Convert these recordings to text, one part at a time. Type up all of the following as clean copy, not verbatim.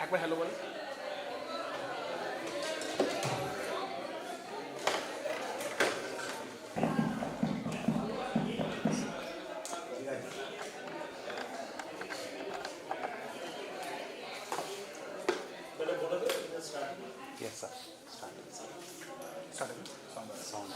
একবার হ্যালো বলো। Yes, sir. Start. Sound.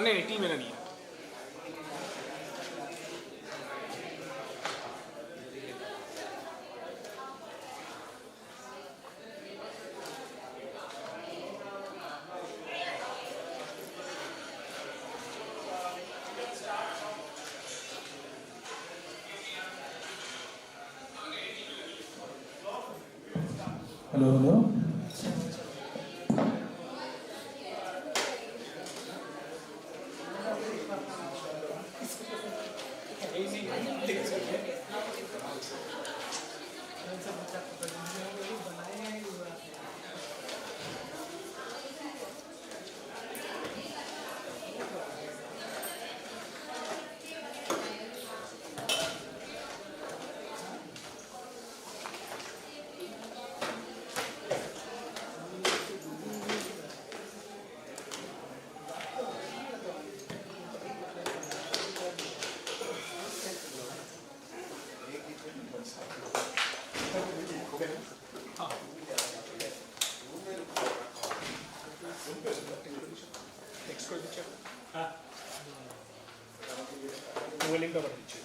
नहीं टी मेरा नहीं है। हेलो हेलो टेक्स्ट করে দিচ্ছি। হ্যাঁ গুগল লিংকটা করে দিচ্ছি।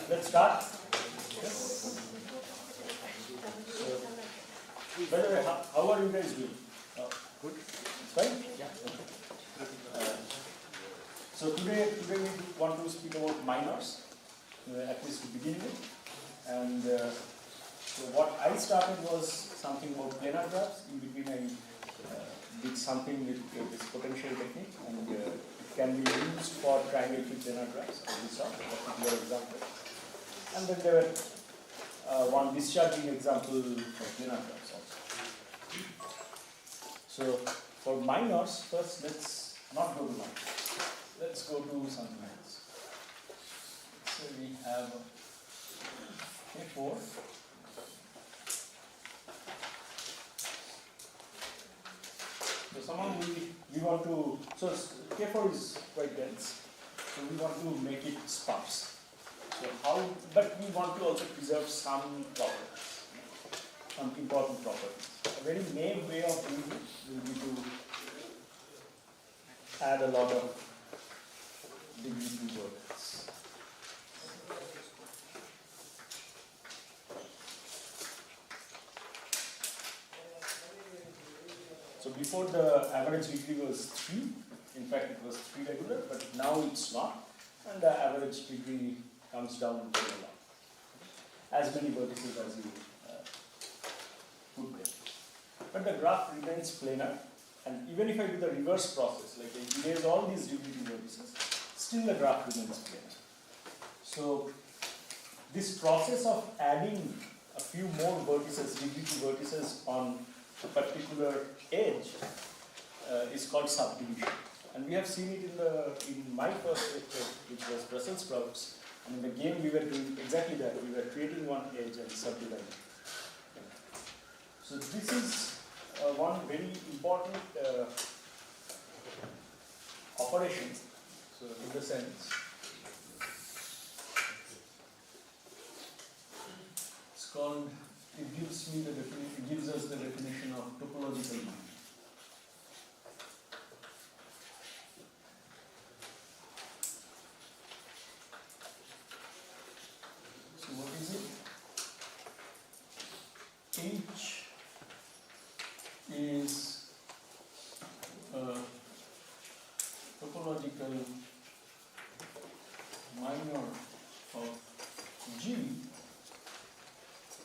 let's start. Yes. So, by the way, how are you guys doing? Good. It's fine? Yeah. So today we want to speak about minors, at least to begin with. And so what I started was something about planar graphs. In between I did something with this potential technique, and it can be used for triangle free planar graphs, as we saw, a particular example. And then there were one discharging example for planar graphs also. So for minors, first let's not go to minors. Let's go to something else. So we have K4. So somehow we want to, so K4 is quite dense, so we want to make it sparse. So how, but we want to also preserve some properties, some important properties. A very main way of doing it will be to add a lot of degree 2 vertex. So before the average degree was 3, in fact it was 3 regular, but now it's not, and the average degree comes down to a lot. As many vertices as you put there. But the graph remains planar, and even if I do the reverse process, like I erase all these degree 2 vertices, still the graph remains planar. So this process of adding a few more vertices, degree 2 vertices on a particular edge is called subdivision. And we have seen it in my first lecture, which was Brussels sprouts. And in the game we were doing exactly that. We were creating one edge and subdividing. So this is one very important operation. So in the sense, it's called, it gives us the definition of topological minor. So what is it? H is a topological minor of G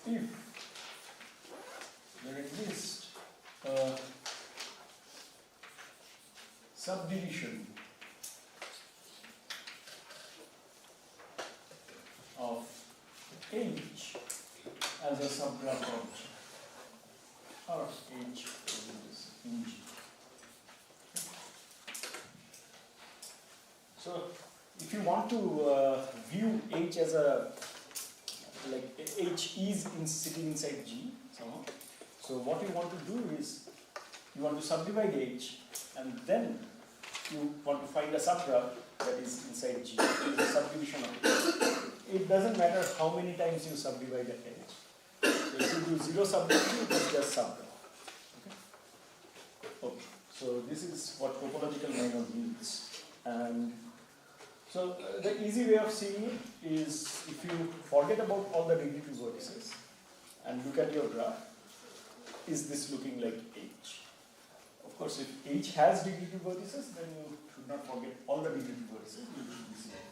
if there exists a subdivision of H as a subgraph of G, or H in G. So if you want to view H as a, like H is sitting inside G somehow, so what you want to do is you want to subdivide H, and then you want to find a subgraph that is inside G, which is a subdivision of H. It doesn't matter how many times you subdivide the H. So if you do 0 subdivision, it is just subgraph. Okay, so this is what topological minor means. And so the easy way of seeing it is if you forget about all the degree 2 vertices and look at your graph, is this looking like H? Of course, if H has degree 2 vertices, then you should not forget all the degree 2 vertices. You should be seeing.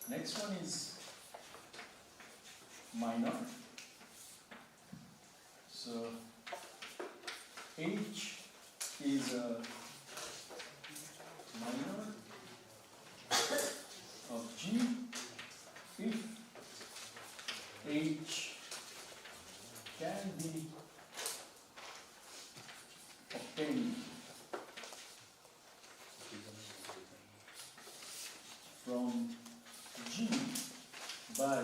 Next one is minor. So H is a minor of G if H can be obtained from G by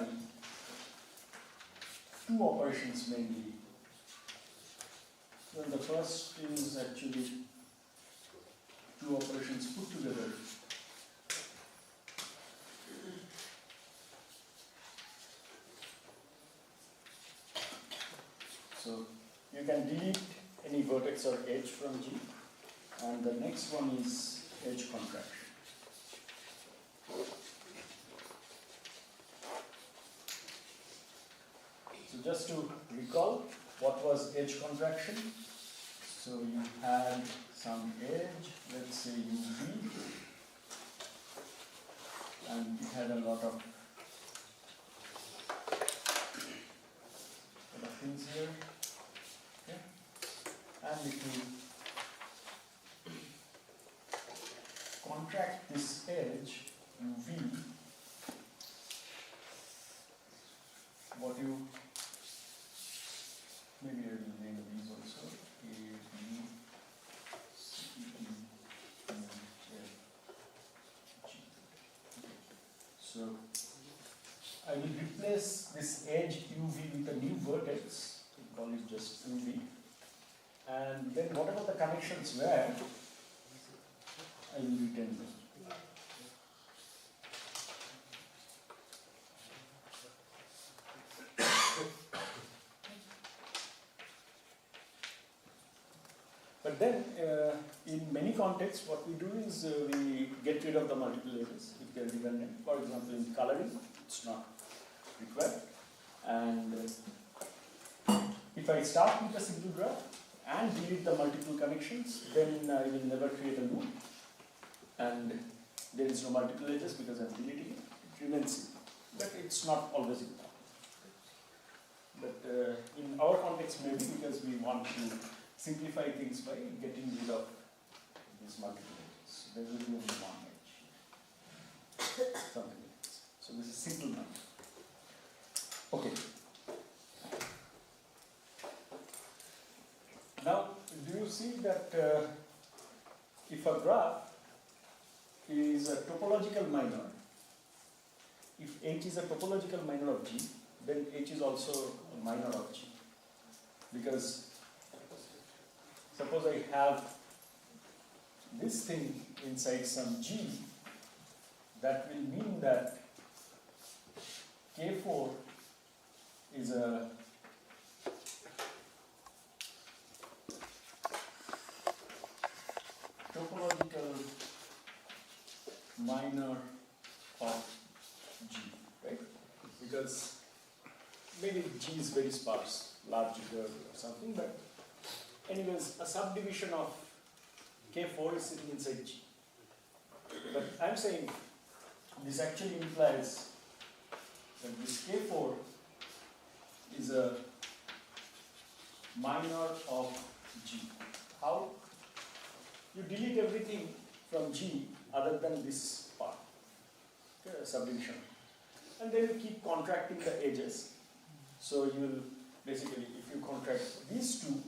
2 operations mainly. So the first is actually 2 operations put together. So you can delete any vertex or edge from G, and the next one is edge contraction. just to recall, what was edge contraction? So you had some edge, let's say UV, and you had a lot of things here. Okay. And if you contract this edge UV, what you maybe I will name these also A, B, C, E, F, G. So I will replace this edge UV with a new vertex, we call it just UV, and then whatever the connections were, I will retain them. But then, in many contexts, what we do is we get rid of the multiple edges if they are redundant. For example, in coloring, it's not required. And if I start with a simple graph and delete the multiple connections, then I will never create a loop. And there is no multiple edges because I'm deleting it. It remains simple. But it's not always important. But in our context, maybe because we want to simplify things by getting rid of these multiple edges. So there will be only one edge. Something like this. So this is simple now. Okay. Now, do you see that if a graph is a topological minor, if H is a topological minor of G, then H is also a minor of G. Because suppose I have this thing inside some G, that will mean that K4 is a topological minor of G, right? Because maybe G is very sparse, large curve or something, but anyways, a subdivision of K4 is sitting inside G. But I'm saying this actually implies that this K4 is a minor of G. How? You delete everything from G other than this part, okay, subdivision. And then you keep contracting the edges. So you will basically, if you contract these two,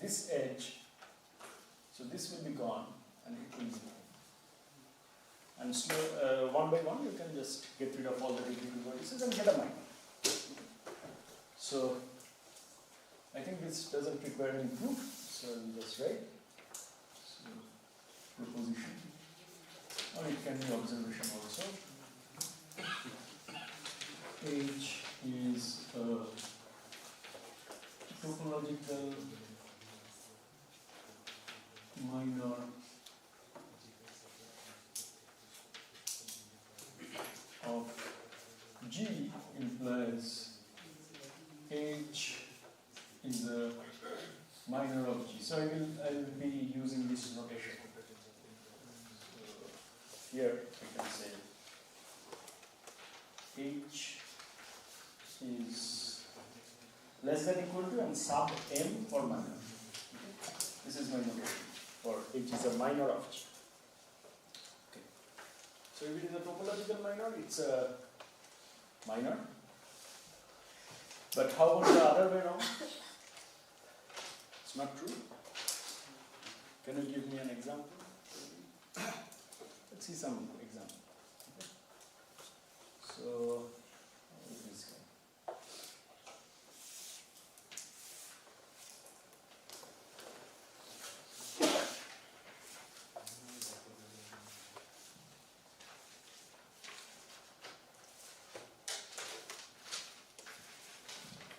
this edge, so this will be gone and it will be. And slow, one by one, you can just get rid of all the degree vertices and get a minor. So I think this doesn't require any proof, so I'll just write. So proposition, or it can be observation also. H is a topological minor of G implies H is a minor of G. So I will be using this notation. So here I can say H is less than equal to and sub M for minor. Okay. This is my notation for H is a minor of G. Okay. So if it is a topological minor, it's a minor. But how about the other way around? It's not true. Can you give me an example? Let's see some example. Okay. So, how is this guy?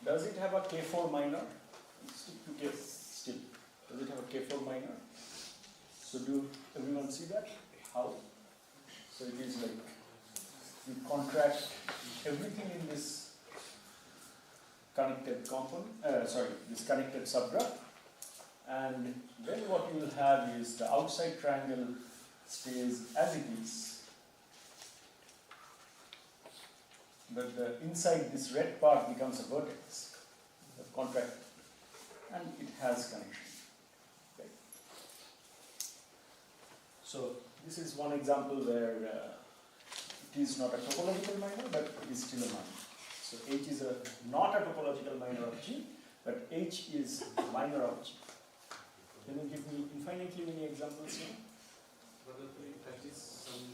Does it have a K4 minor? Stick to K still. Does it have a K4 minor? So do everyone see that? How? So it is like you contract everything in this connected component, this connected subgraph, and then what you will have is the outside triangle stays as it is, but the inside this red part becomes a vertex, the contract, and it has connection. Okay. So this is one example where it is not a topological minor, but it is still a minor. So H is not a topological minor of G, but H is minor of G. Can you give me infinitely many examples here? But if we practice some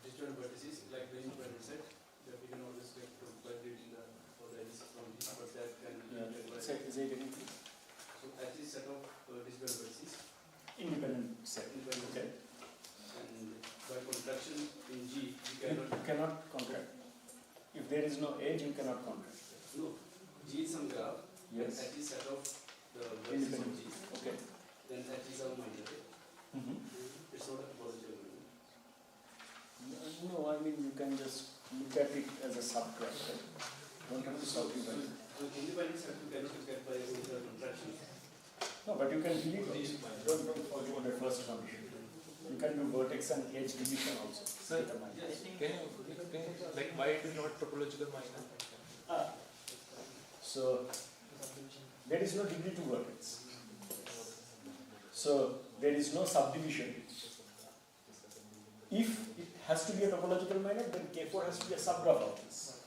disjoint vertices, like the infinite set, that we can always take to plug it in the for the edges from G, but that can be Say it again, please. So H is set of disjoint vertices. Independent set. Independent Okay. And by contraction in G, You cannot contract. If there is no edge, you cannot contract. No, G is some graph. Yes. H is set of the vertices of Independent. G. Okay. Then H is our minor. It's not a topological minor. No, I mean you can just look at it as a subgraph. Right? Don't have to subdivide it. So independent set you cannot get by singular contraction. No, but you can delete these. Don't forget the first condition. You can do vertex and edge deletion also. Sir, can you explain like why it is not topological minor? So there is no degree to vertex. So there is no subdivision. If it has to be a topological minor, then K4 has to be a subgraph of this.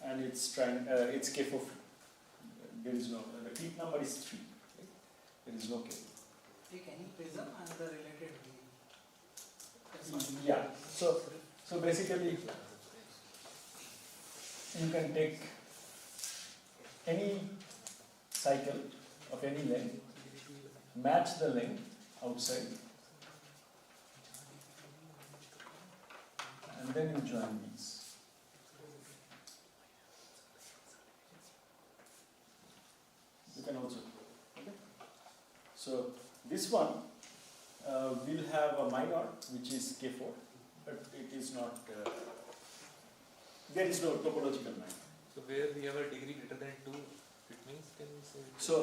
And it's K4. There is no, the clique number is 3. Right? There is no K4. Take any prism and the related Yeah. So basically, you can take any cycle of any length, match the length outside, and then you join these. You can also. Okay. So this one will have a minor, which is K4, but it is not. There is no topological minor. So where we have a degree greater than 2, it means can we say? So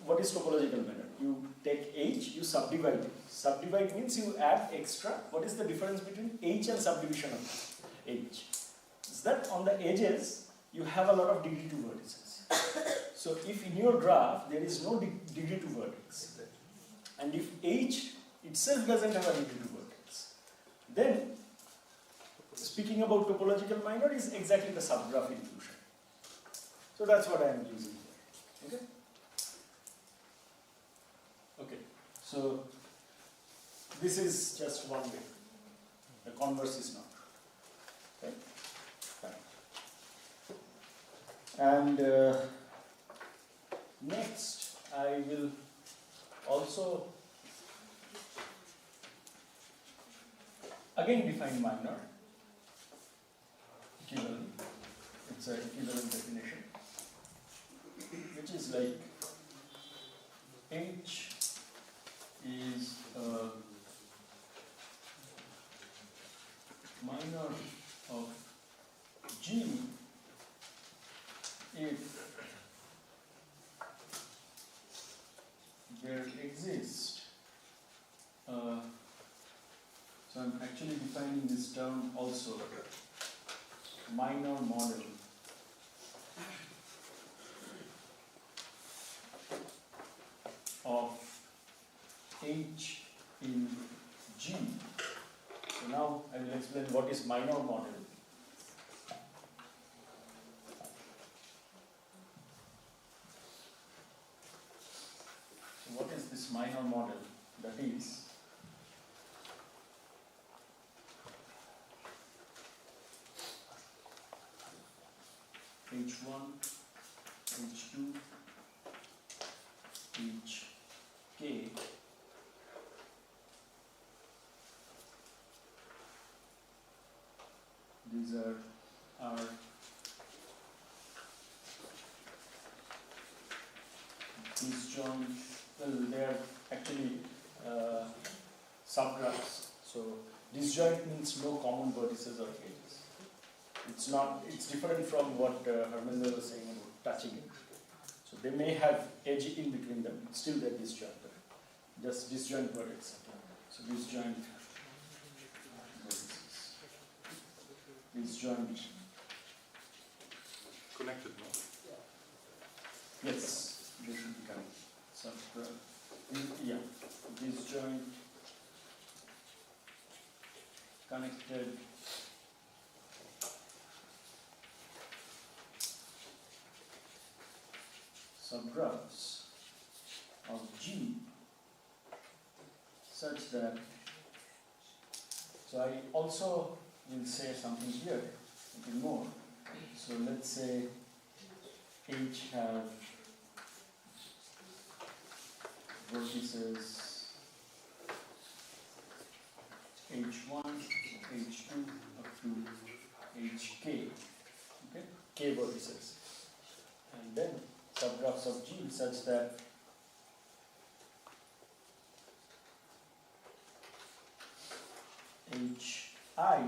what is topological minor? You take H, you subdivide it. Subdivide means you add extra. What is the difference between H and subdivision of H? Is that on the edges you have a lot of degree to vertices. So if in your graph there is no degree to vertex, and if H itself doesn't have a degree to vertex, then speaking about topological minor is exactly the subgraph inclusion. So that's what I am using here. Okay? Okay. So this is just one way. The converse is not. Okay? Fine. And next I will also again define minor equivalent. It's an equivalent definition, which is like H is a minor of G if there exists so I'm actually defining this term also, minor model of H in G. So now I will explain what is minor model. So what is this minor model? That is H1, H2, HK these are disjoint, well they are actually subgraphs. So disjoint means no common vertices or edges. It's not. It's different from what Harminder was saying about touching it. So they may have edge in between them. Still, they're disjoint. Just disjoint vertex. So disjoint vertices. Disjoint. Connected, no? Yes, they should be connected. So, yeah, disjoint connected subgraphs of G such that, so I also will say something here, a little more. So let's say H have vertices H1, H2 up to Hk, okay, k vertices, and then subgraphs of G such that Hi,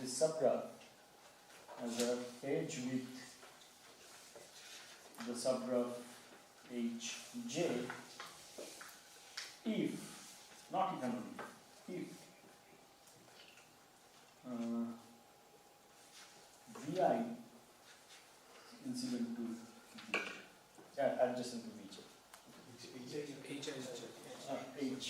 this subgraph has an edge with the subgraph Hj if, not even only, if Vi incident to Vj, adjacent to Vj. H.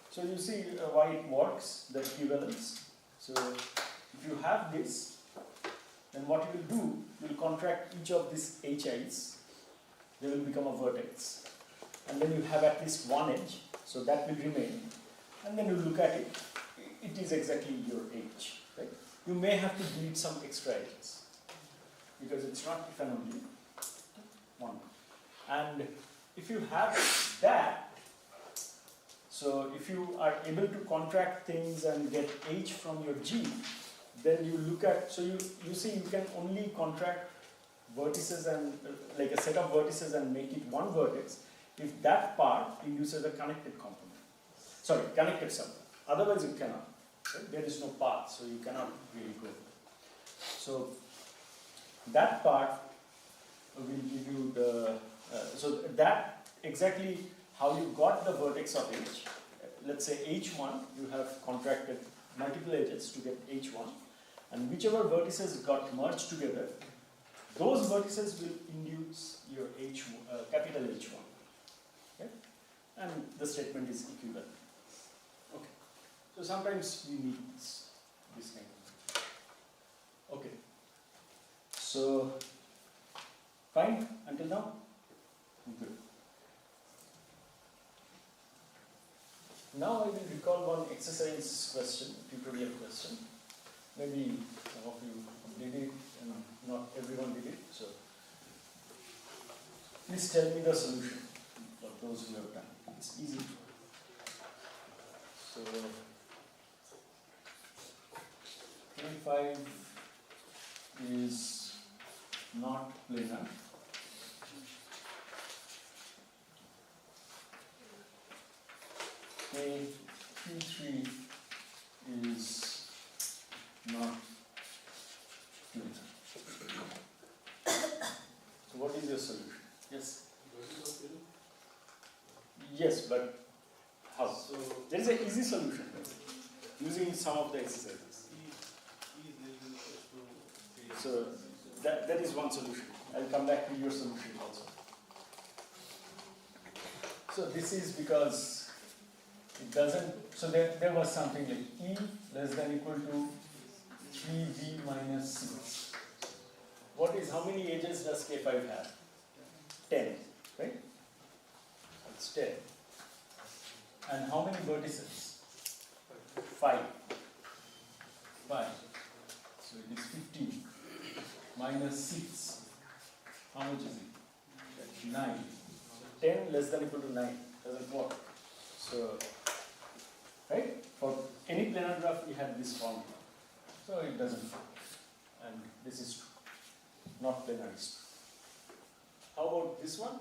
So you see why it works, the equivalence. So if you have this, then what you will do, you will contract each of these HIs, they will become a vertex. And then you have at least one edge, so that will remain. And then you look at it, it is exactly your H. Right? You may have to delete some extra edges, because it's not if and only one. And if you have that, so if you are able to contract things and get H from your G, then you look at, so you see you can only contract vertices and like a set of vertices and make it one vertex if that part induces a connected component. Sorry, connected subgraph. Otherwise you cannot. Right? There is no path, so you cannot really go. So that part will give you the, so that exactly how you got the vertex of H. Let's say H1, you have contracted multiple edges to get H1, and whichever vertices got merged together, those vertices will induce your capital H1. Okay? And the statement is equivalent. Okay. So sometimes we need this kind of thing. Okay. So, fine until now? Good. Now I will recall one exercise question, tutorial question. Maybe some of you did it and not everyone did it. So please tell me the solution for those who have done it. It's easy. So 25 is not planar. Q3 is not planar. So what is your solution? Yes? Yes, but how? So there is an easy solution using some of the exercises. So that is one solution. I'll come back to your solution also. So this is because it doesn't, so there was something like E less than equal to 3V minus 6. What is, how many edges does K5 have? 10, right? It's 10. And how many vertices? 5. 5. So it is 15. Minus 6. How much is it? 9. 10 less than equal to 9. Doesn't work. So, right? For any planar graph, we have this formula. So it doesn't work. And this is true. Not planar is true. How about this one?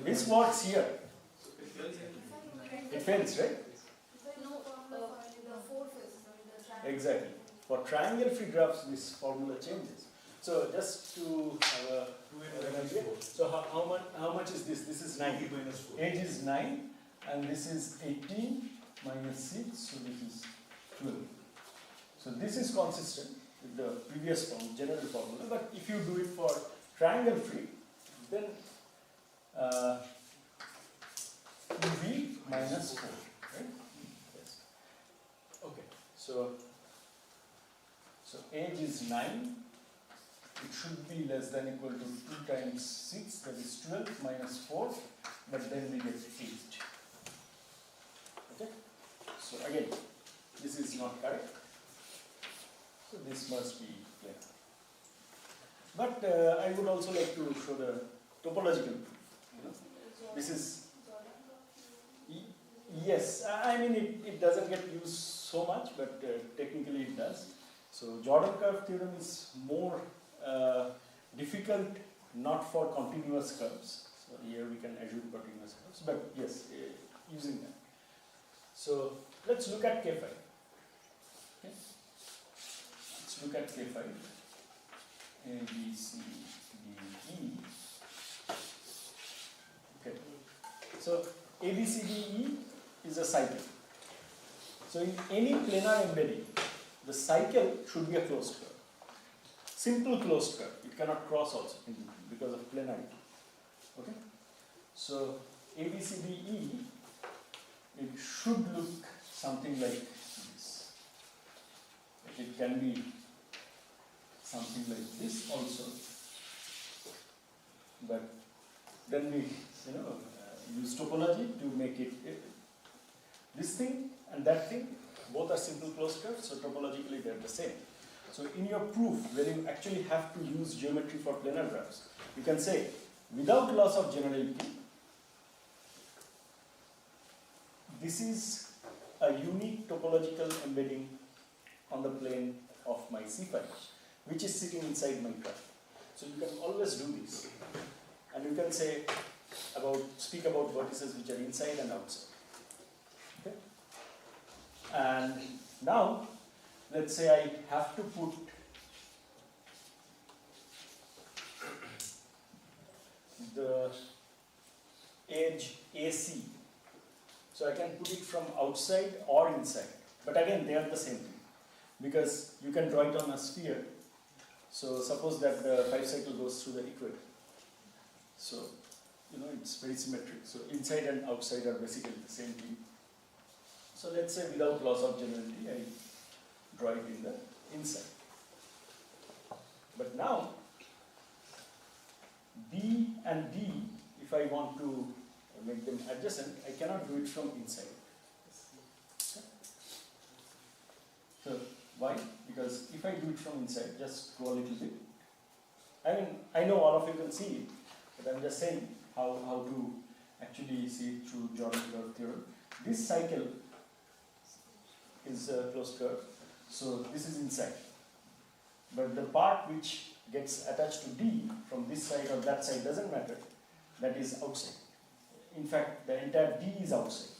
This works here. It fails, right? Exactly. For triangle free graphs, this formula changes. So just to have an idea, so how much is this? This is 9. Age is 9, and this is 18 minus 6, so this is 12. So this is consistent with the previous general formula, but if you do it for triangle free, then EV minus 4, right? Yes. Okay, so age is 9, it should be less than equal to 2 times 6, that is 12 minus 4, but then we get 8. Okay, so again, this is not correct, so this must be clear. But I would also like to show the topological proof. This is, yes, I mean it doesn't get used so much, but technically it does. So Jordan curve theorem is more difficult, not for continuous curves. So here we can assume continuous curves, but yes, using that. So let's look at K5. Okay. Let's look at K5. A, B, C, D, E. Okay. So A, B, C, D, E is a cycle. So in any planar embedding, the cycle should be a closed curve. Simple closed curve. It cannot cross also because of planarity. Okay. So A, B, C, D, E, it should look something like this. It can be something like this also, but then we use topology to make it this thing and that thing, both are simple closed curves, so topologically they are the same. So in your proof, where you actually have to use geometry for planar graphs, you can say without loss of generality, this is a unique topological embedding on the plane of my C5, which is sitting inside my graph. So you can always do this, and you can say speak about vertices which are inside and outside. Okay? And now, let's say I have to put the edge AC. So I can put it from outside or inside. But again, they are the same thing, because you can draw it on a sphere. So suppose that the 5 cycle goes through the equator. So, it's very symmetric. So inside and outside are basically the same thing. So let's say without loss of generality, I draw it in the inside. But now, B and D, if I want to make them adjacent, I cannot do it from inside. Okay. So why? Because if I do it from inside, just go a little bit. I mean, I know all of you can see it, but I'm just saying how to actually see it through Jordan curve theorem. This cycle is a closed curve, so this is inside. But the part which gets attached to D from this side or that side doesn't matter, that is outside. In fact, the entire D is outside.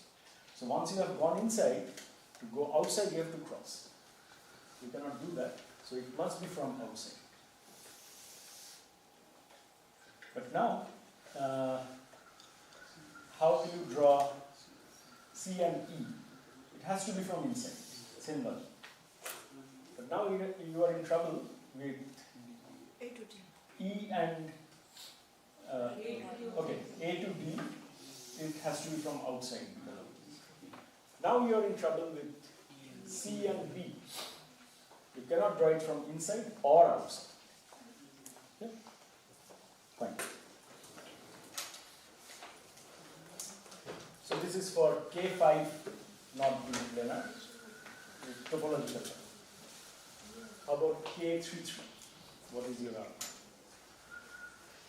So once you have gone inside, to go outside you have to cross. You cannot do that, so it must be from outside. But now, how will you draw C and E? It has to be from inside, same logic. But now you are in trouble with A to D. E and okay, A to D, it has to be from outside. Now you are in trouble with C and B. You cannot draw it from inside or outside. Okay? Fine. So this is for K5 not being planar, topological term. How about K33? What is your answer?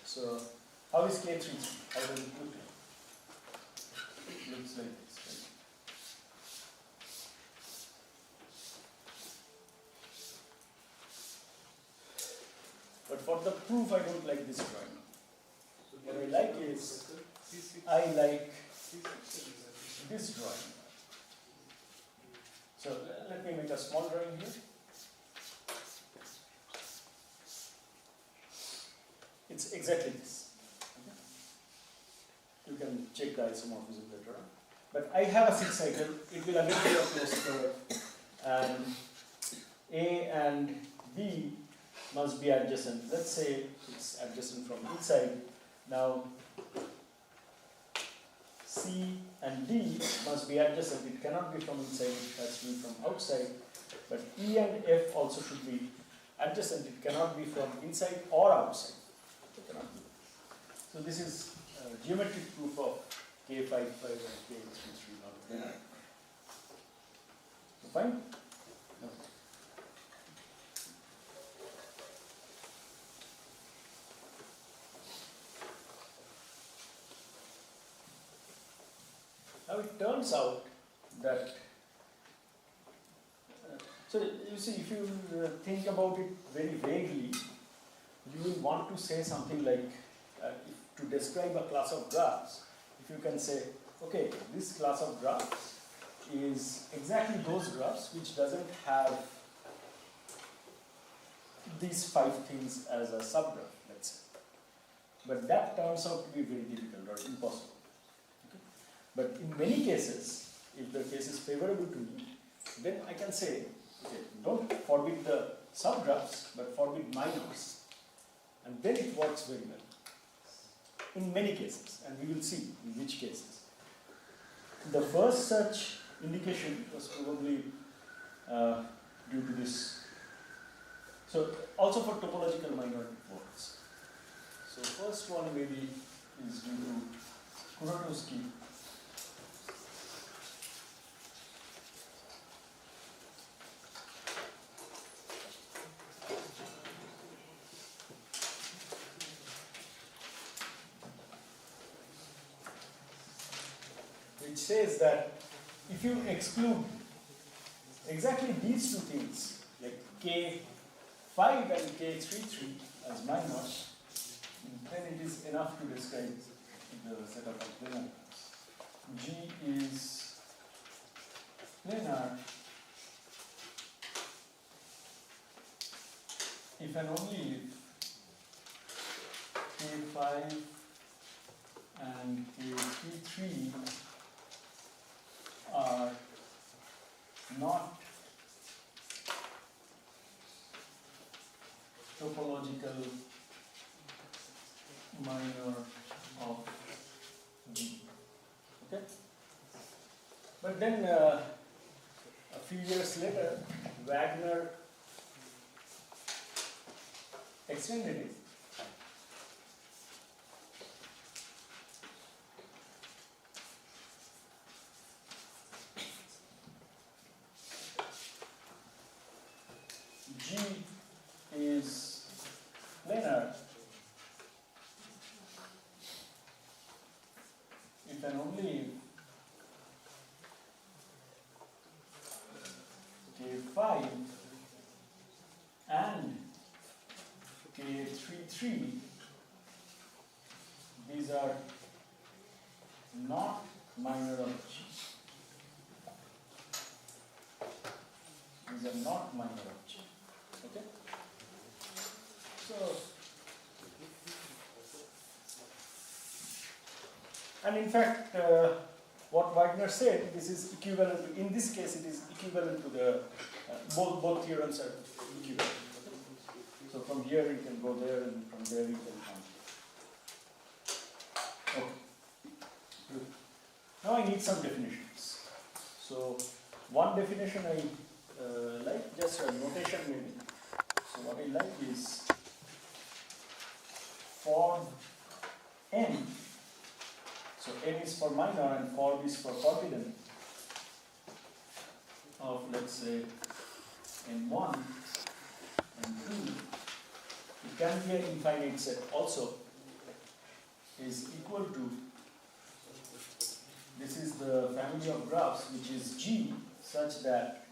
So how is K33? How does it look like? It looks like this, right? But for the proof, I don't like this drawing. What I like is I like this drawing. So let me make a small drawing here. It's exactly this. Okay. You can check the isomorphism later on. But I have a 6 cycle, it will again be a closed curve, and A and B must be adjacent. Let's say it's adjacent from inside. Now C and D must be adjacent. It cannot be from inside, it has to be from outside. But E and F also should be adjacent. It cannot be from inside or outside. It cannot be. So this is geometric proof of K55 and K33 not planar. So fine? No. Now it turns out that, so you see, if you think about it very vaguely, you will want to say something like, to describe a class of graphs, if you can say, okay, this class of graphs is exactly those graphs which doesn't have these 5 things as a subgraph, let's say. But that turns out to be very difficult or impossible. Okay? But in many cases, if the case is favorable to me, then I can say, okay, don't forbid the subgraphs, but forbid minors. And then it works very well. In many cases, and we will see in which cases. The first such indication was probably due to this. So also for topological minority it works. So first one maybe is due to Kuratowski. Which says that if you exclude exactly these 2 things, like K5 and K33 as minors, then it is enough to describe the set of planar graphs. G is planar if and only if K5 and K33 are not topological minor of G. Okay? But then a few years later, Wagner extended it. G is planar if and only K5 and K33, these are not minor of G. These are not minor of G. Okay? So, and in fact, what Wagner said, this is equivalent to, in this case, it is equivalent to the, both theorems are equivalent. So from here you can go there, and from there you can come. Okay. Good. Now I need some definitions. So one definition I like, just a notation maybe. So what I like is for n, so n is for minor and for is for forbidden, of let's say n1 and 2, it can be an infinite set also, is equal to, this is the family of graphs which is G such that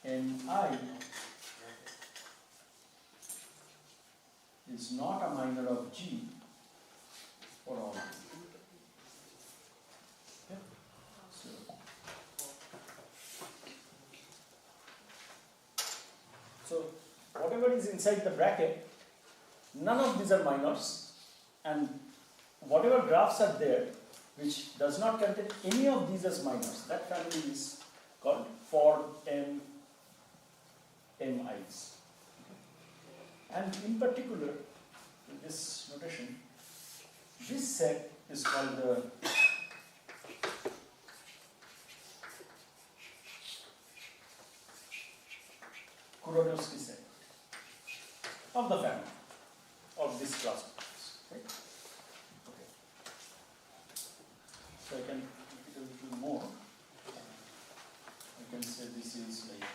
Ni is not a minor of G for all. Okay. So whatever is inside the bracket, none of these are minors, and whatever graphs are there which does not contain any of these as minors, that family is called for mi's. And in particular, in this notation, this set is called the Kuratowski set of the family of this class of groups. Right? Okay. So I can make it a little more. I can say this is like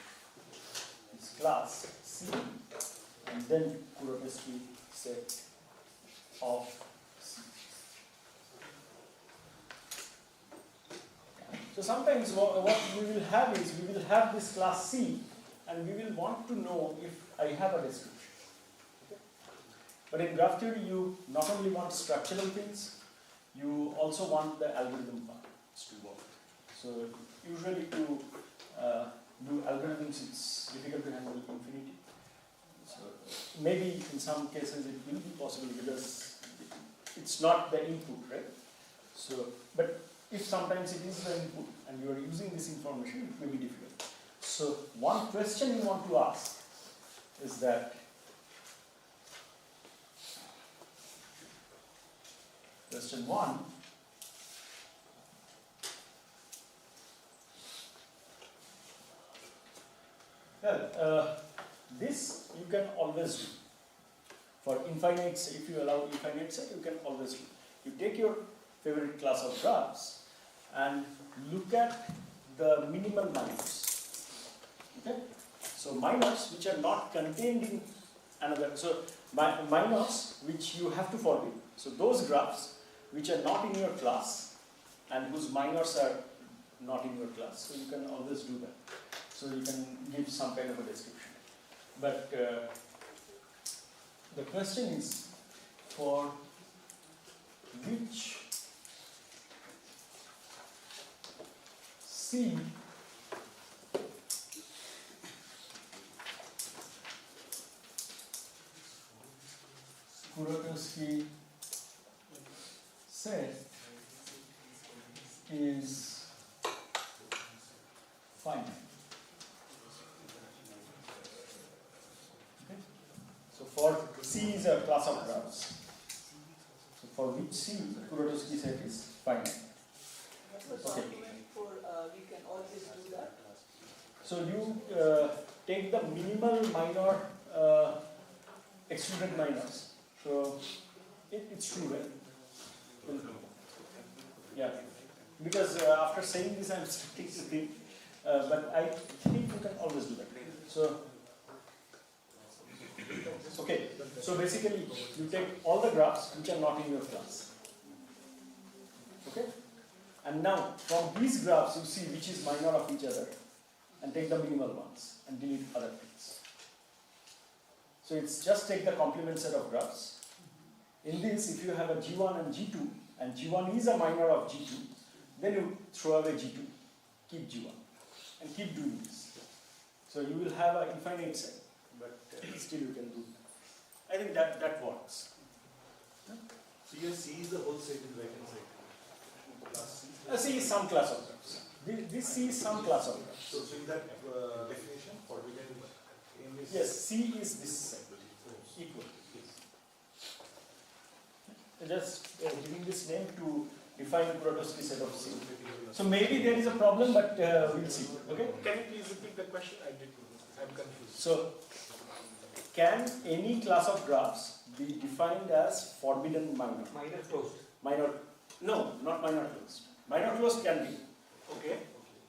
this class C, and then Kuratowski set of C. So sometimes what we will have is, we will have this class C, and we will want to know if I have a description. Okay? But in graph theory, you not only want structural things, you also want the algorithm parts to work. So usually to do algorithms, it's difficult to handle infinity. So maybe in some cases it will be possible because it's not the input, right? So, but if sometimes it is the input and you are using this information, it may be difficult. So one question you want to ask is that question 1, well, this you can always do. For infinite set, if you allow infinite set, you can always do. You take your favorite class of graphs and look at the minimal minors. Okay? So minors which are not contained in another, so minors which you have to forbid. So those graphs which are not in your class and whose minors are not in your class, so you can always do that. So you can give some kind of a description. But the question is, for which C Kuratowski set is finite. Okay? So for C is a class of graphs. So for which C Kuratowski set is finite. What's the argument for we can always do that? So you take the minimal minor excluded minors. So it's true, right? Yeah. Because after saying this, I'm starting to think, but I think you can always do that. So, okay. So basically, you take all the graphs which are not in your class. Okay. And now, from these graphs, you see which is minor of each other, and take the minimal ones and delete other things. So it's just take the complement set of graphs. In this, if you have a G1 and G2, and G1 is a minor of G2, then you throw away G2, keep G1, and keep doing this. So you will have an infinite set, but still you can do that. I think that works. So your C is the whole set in right hand side. Class C. C is some class of graphs. This C is some class of graphs. So in that definition, forbidden aim is Yes, C is this set, equal. Just giving this name to define Kuratowski set of C. So maybe there is a problem, but we'll see. Okay? Can you please repeat the question? I'm confused. So, can any class of graphs be defined as forbidden minor? Minor closed. Minor? No, not minor closed. Minor closed can be. Okay.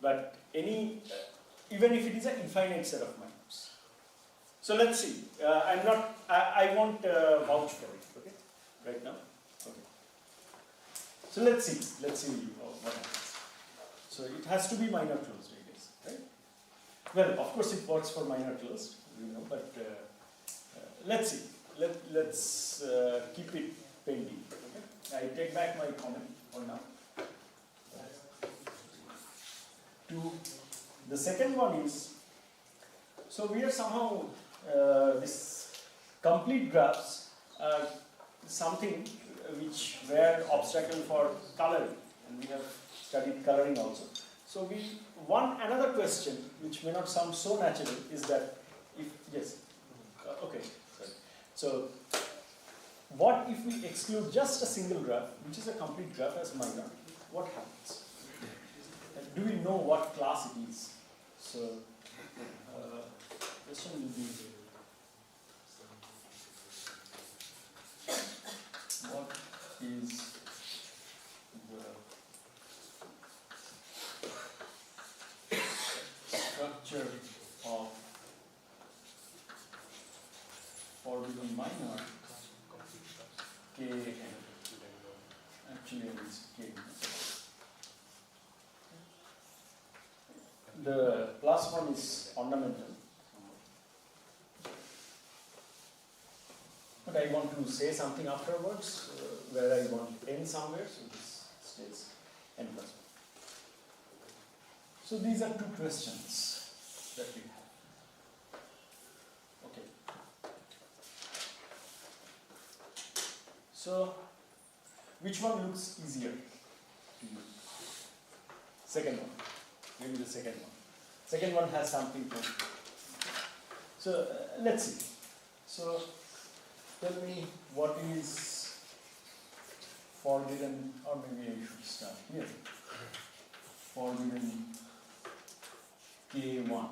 But any, even if it is an infinite set of minors. So let's see. I won't vouch for it. Okay? Right now. Okay. So let's see what happens. So it has to be minor closed, I guess, right? Well, of course it works for minor closed, but let's see. Let's keep it pending. Okay? I take back my comment for now. The second one is, so we are somehow, this complete graphs are something which were obstacle for coloring, and we have studied coloring also. So another question which may not sound so natural is that if, yes, okay, sorry. So what if we exclude just a single graph, which is a complete graph as minor, what happens? Do we know what class it is? So, question will be, what is the structure of forbidden minor K? Actually, it's K. The plus one is fundamental. But I want to say something afterwards where I want n somewhere, so this stays n plus 1. So these are two questions that we have. Okay. So which one looks easier to you? Second one. Maybe the second one. Second one has something to. So let's see. So tell me what is forbidden, or maybe I should start here. Forbidden K1.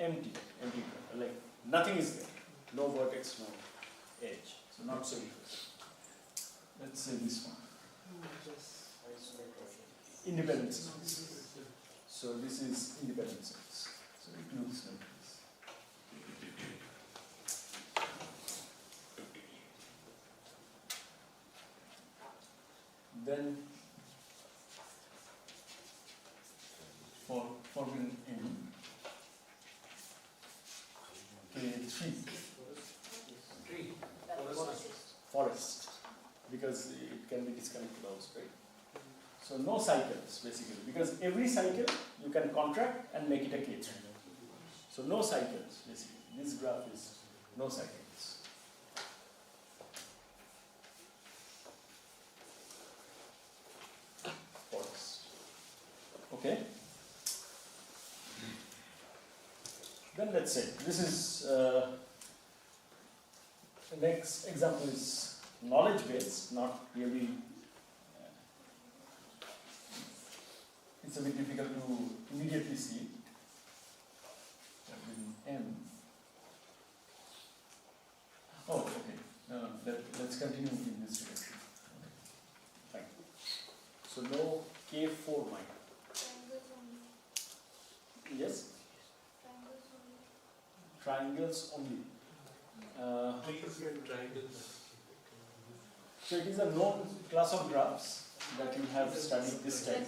Empty, like nothing is there. No vertex, no edge. So not so interesting. Let's say this one. Independent space. So this is independent space. So it looks like this. Then for forbidden N, K3. Forest. Because it can be disconnected also, right? So no cycles basically, because every cycle you can contract and make it a K3. So no cycles basically. This graph is no cycles. Forest. Okay. Then let's say this is the next example is knowledge base, not really. It's a bit difficult to immediately see it. M. Oh, okay. Let's continue in this direction. Okay. Fine. So no K4 minor. Yes? Triangles only. So it is a known class of graphs that you have studied this time.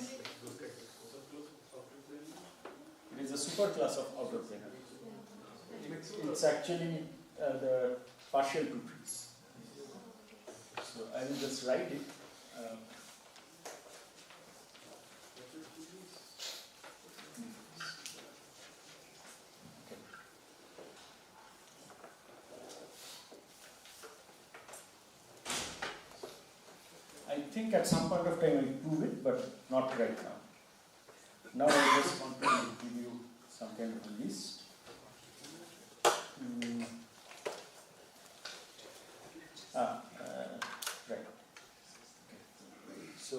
It is a superclass of outer planar. It's actually the partial two trees. So I will just write it. I think at some point of time I will prove it, but not right now. Now I just want to give you some kind of a list. Right. Okay. So,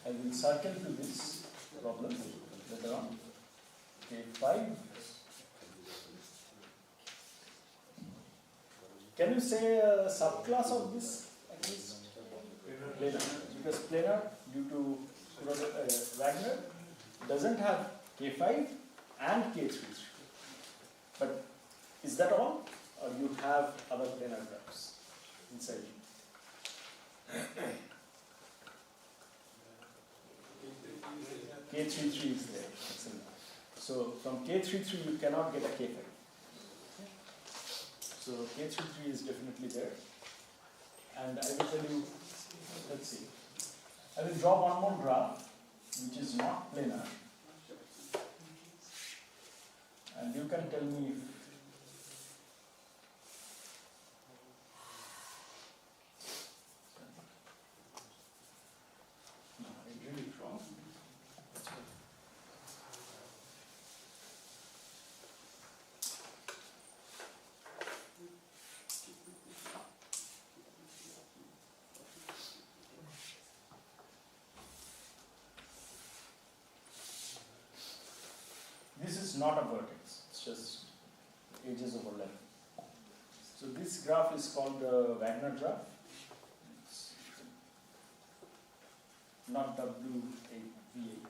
I will circle to this problem later on. Okay, 5. Can you say a subclass of this at least? Planar. Because planar, due to Wagner, doesn't have K5 and K3. But is that all? Or you have other planar graphs inside? K33 is there. Excellent. So from K33 you cannot get a K5. So K33 is definitely there. And I will tell you, let's see. I will draw one more graph which is not planar. And you can tell me if no, I did it wrong. This is not a vertex, it's just edges overlap. So this graph is called the Wagner graph. It's not W8V8.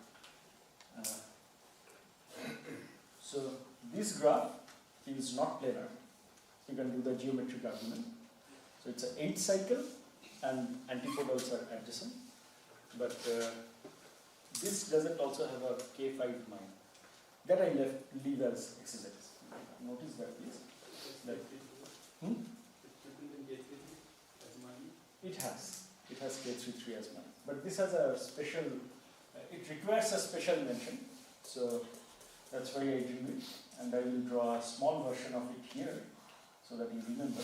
So this graph is not planar. You can do the geometric argument. So it's an 8 cycle and antipodals are adjacent. But this doesn't also have a K5 minor. That I leave as exercise. Notice that, please. That, It has K33 as mine. But this has a special, it requires a special mention. So that's why I drew it. And I will draw a small version of it here so that you remember.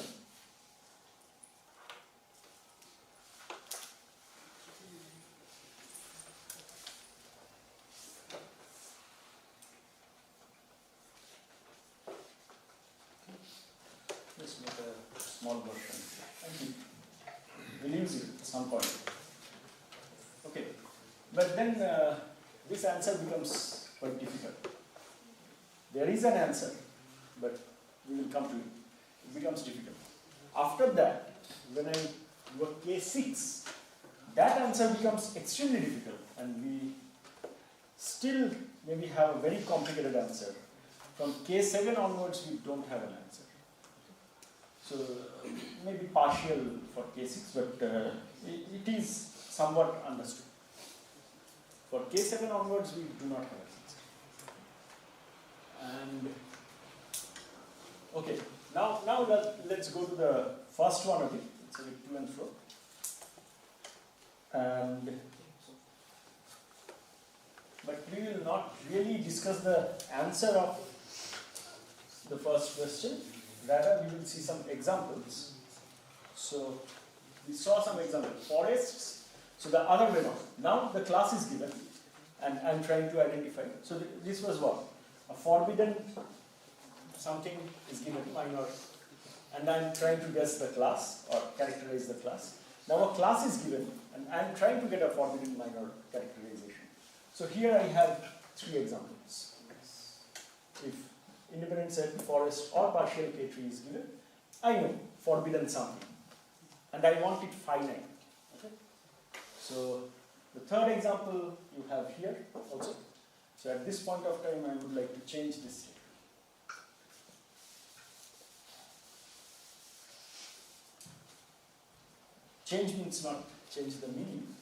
Just make a small version. Thank you. We'll use it at some point. Okay. But then this answer becomes quite difficult. There is an answer, but we will come to it. It becomes difficult. After that, when I do a K6, that answer becomes extremely difficult, and we still maybe have a very complicated answer. From K7 onwards, we don't have an answer. So maybe partial for K6, but it is somewhat understood. For K7 onwards, we do not have an answer. And okay, now let's go to the first one again. It's a bit to and fro. But we will not really discuss the answer of the first question. Rather, we will see some examples. So we saw some examples. Forests. So the other way around. Now the class is given, and I'm trying to identify. So this was what? A forbidden something is given, minor, and I'm trying to guess the class or characterize the class. Now a class is given, and I'm trying to get a forbidden minor characterization. So here I have 3 examples. If independent set forest or partial K3 is given, I know forbidden something, and I want it finite. Okay? So the third example you have here also. So at this point of time, I would like to change this statement. Change means not change the meaning,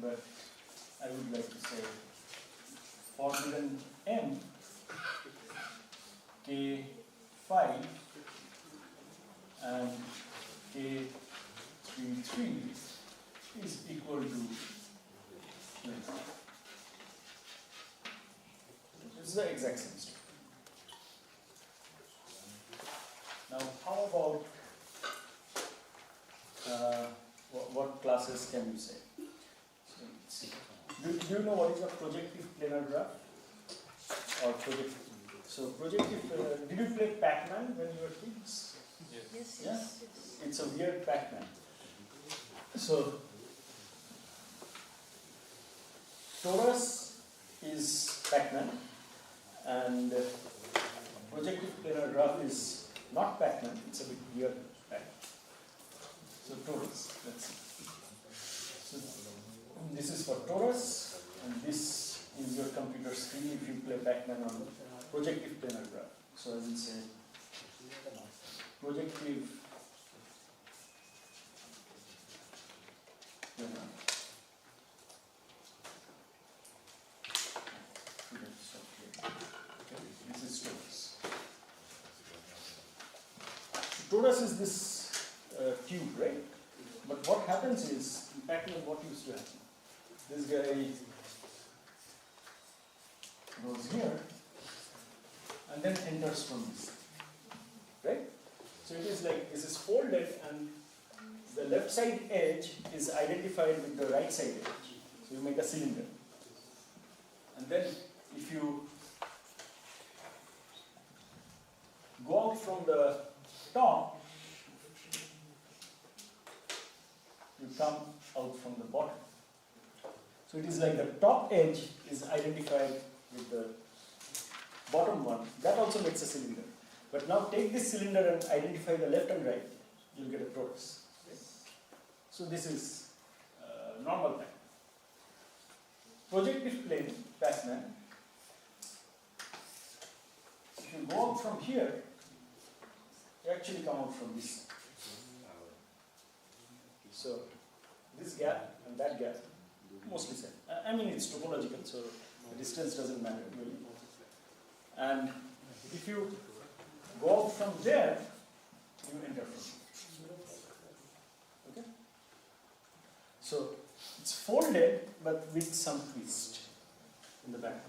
but I would like to say forbidden M K5 and K33 is equal to this. This is the exact same statement. Now, how about what classes can you say? So, let's see. Do you know what is a projective planar graph? Or projective? So projective, did you play Pac-Man when you were kids? Yes, Yeah? yes, yes. It's a weird Pac-Man. So torus is Pac-Man, and projective planar graph is not Pac-Man, it's a bit weird Pac-Man. So torus, let's see. So this is for torus, and this is your computer screen if you play Pac-Man on projective planar graph. So I will say projective planar. torus is this cube, right? But what happens is, impacting on what used to happen. This guy goes here and then enters from this, right? So it is like this is folded and the left side edge is identified with the right side edge. So you make a cylinder. And then if you go out from the top, you come out from the bottom. So it is like the top edge is identified with the bottom one. That also makes a cylinder. But now take this cylinder and identify the left and right, you'll get a torus. Okay? So this is normal time. Projective plane, Passman. If you go out from here, you actually come out from this side. So this gap and that gap, mostly same. I mean it's topological, so the distance doesn't matter really. And if you go out from there, you enter from here. Okay? So it's folded but with some twist in the back.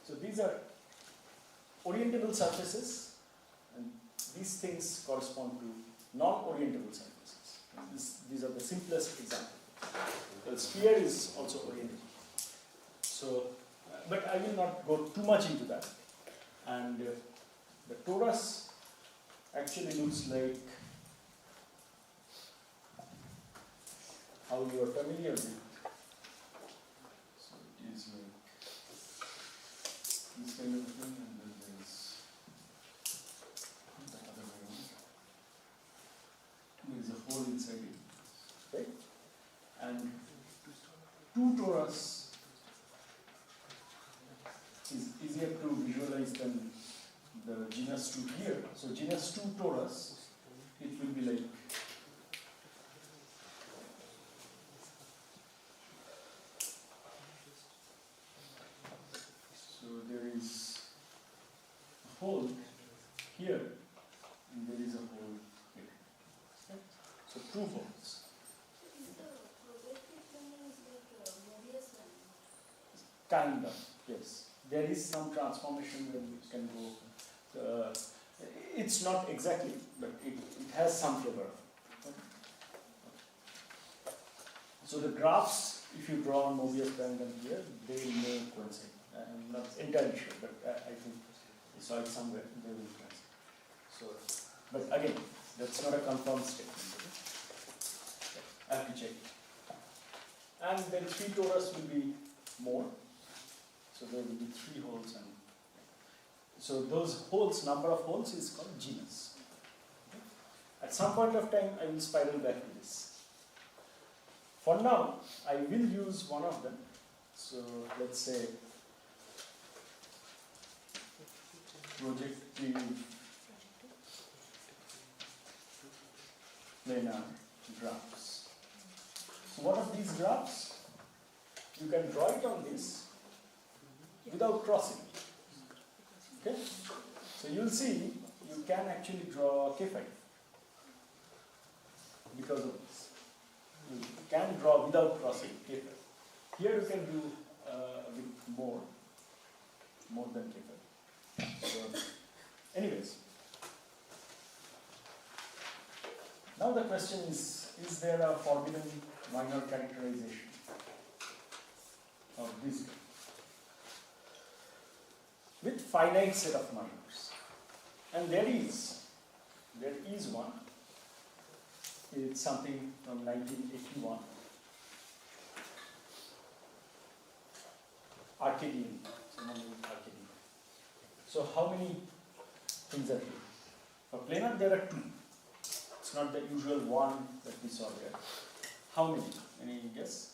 So these are orientable surfaces, and these things correspond to non-orientable surfaces. These are the simplest examples. The sphere is also orientable. So, but I will not go too much into that. And the torus actually looks like how you are familiar with. So it is like this kind of thing, and then there is the other way around. There is a hole inside it, right? And two torus is easier to visualize than the genus 2 here. So genus 2 torus, it will be like so there is a hole here and there is a hole here. Okay? So two holes. Kind of, yes. There is some transformation where you can go. It's not exactly, but it has some flavor. Okay. So the graphs, if you draw on Mobius band and here, they may coincide. I'm not entirely sure, but I think I saw it somewhere. They will coincide. So, but again, that's not a confirmed statement. I have to check. And then 3 torus will be more. So there will be 3 holes, and so those holes, number of holes is called genus. Okay? At some point of time, I will spiral back to this. For now, I will use one of them. So let's say projective planar graphs. So what are these graphs? You can draw it on this without crossing. Okay? So you'll see you can actually draw K5 because of this. You can draw without crossing K5. Here you can do a bit more than K5. So, anyways. Now the question is there a forbidden minor characterization of this with finite set of minors? And there is one. It's something from 1981. Arcadian, someone named Arcadian. So how many things are here? For planar there are 2. It's not the usual one that we saw there. How many? Any guess?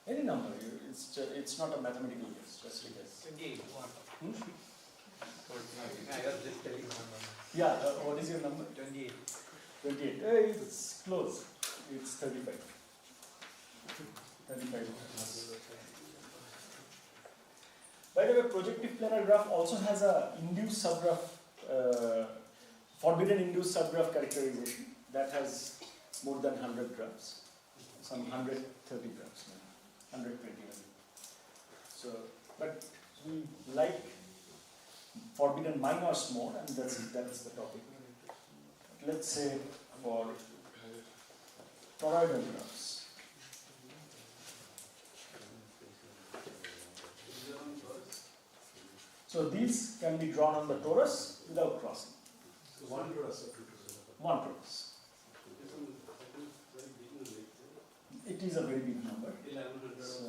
Any number. It's not a mathematical guess, just a guess. 28. I was just telling one. Yeah, what is your number? 28. 28. It's close. It's 35. 35. By the way, projective planar graph also has a induced subgraph forbidden induced subgraph characterization that has more than 100 graphs, some 130 graphs, 120 maybe. So, but we like forbidden minors more, and that's the topic. Let's say for toroidal graphs. So these can be drawn on the torus without crossing. So one torus. One torus. It is a very big number. So,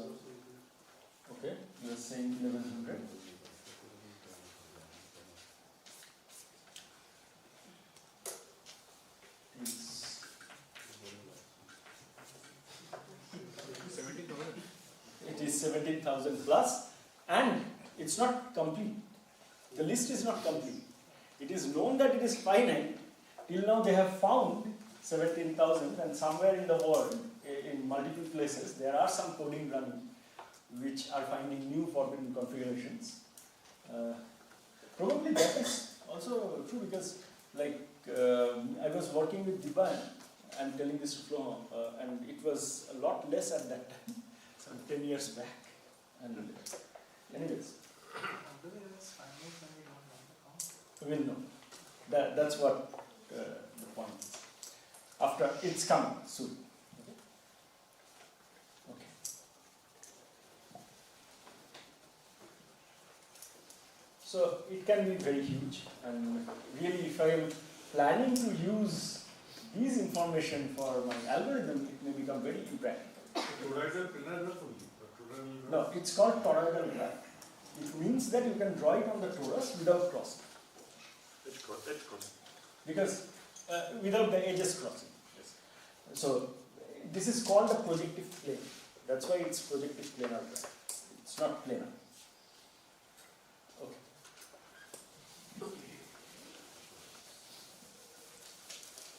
okay, you are saying 1100. It is 17,000 plus, and it's not complete. The list is not complete. It is known that it is finite. Till now they have found 17,000, and somewhere in the world, in multiple places, there are some coding running which are finding new forbidden configurations. Probably that is also true because, like, I was working with Diban and telling this to Flo, and it was a lot less at that time, some 10 years back. And anyways, we'll know. That's what the point is. After it's coming soon. Okay. So it can be very huge, and really, if I am planning to use these information for my algorithm, it may become very impractical. Toroidal planar graph only. Toroidal No, it's called toroidal graph. It means that you can draw it on the torus without crossing. edge crossing. Because without the edges crossing. Yes. So this is called a projective plane. That's why it's projective planar graph. It's not planar. Okay.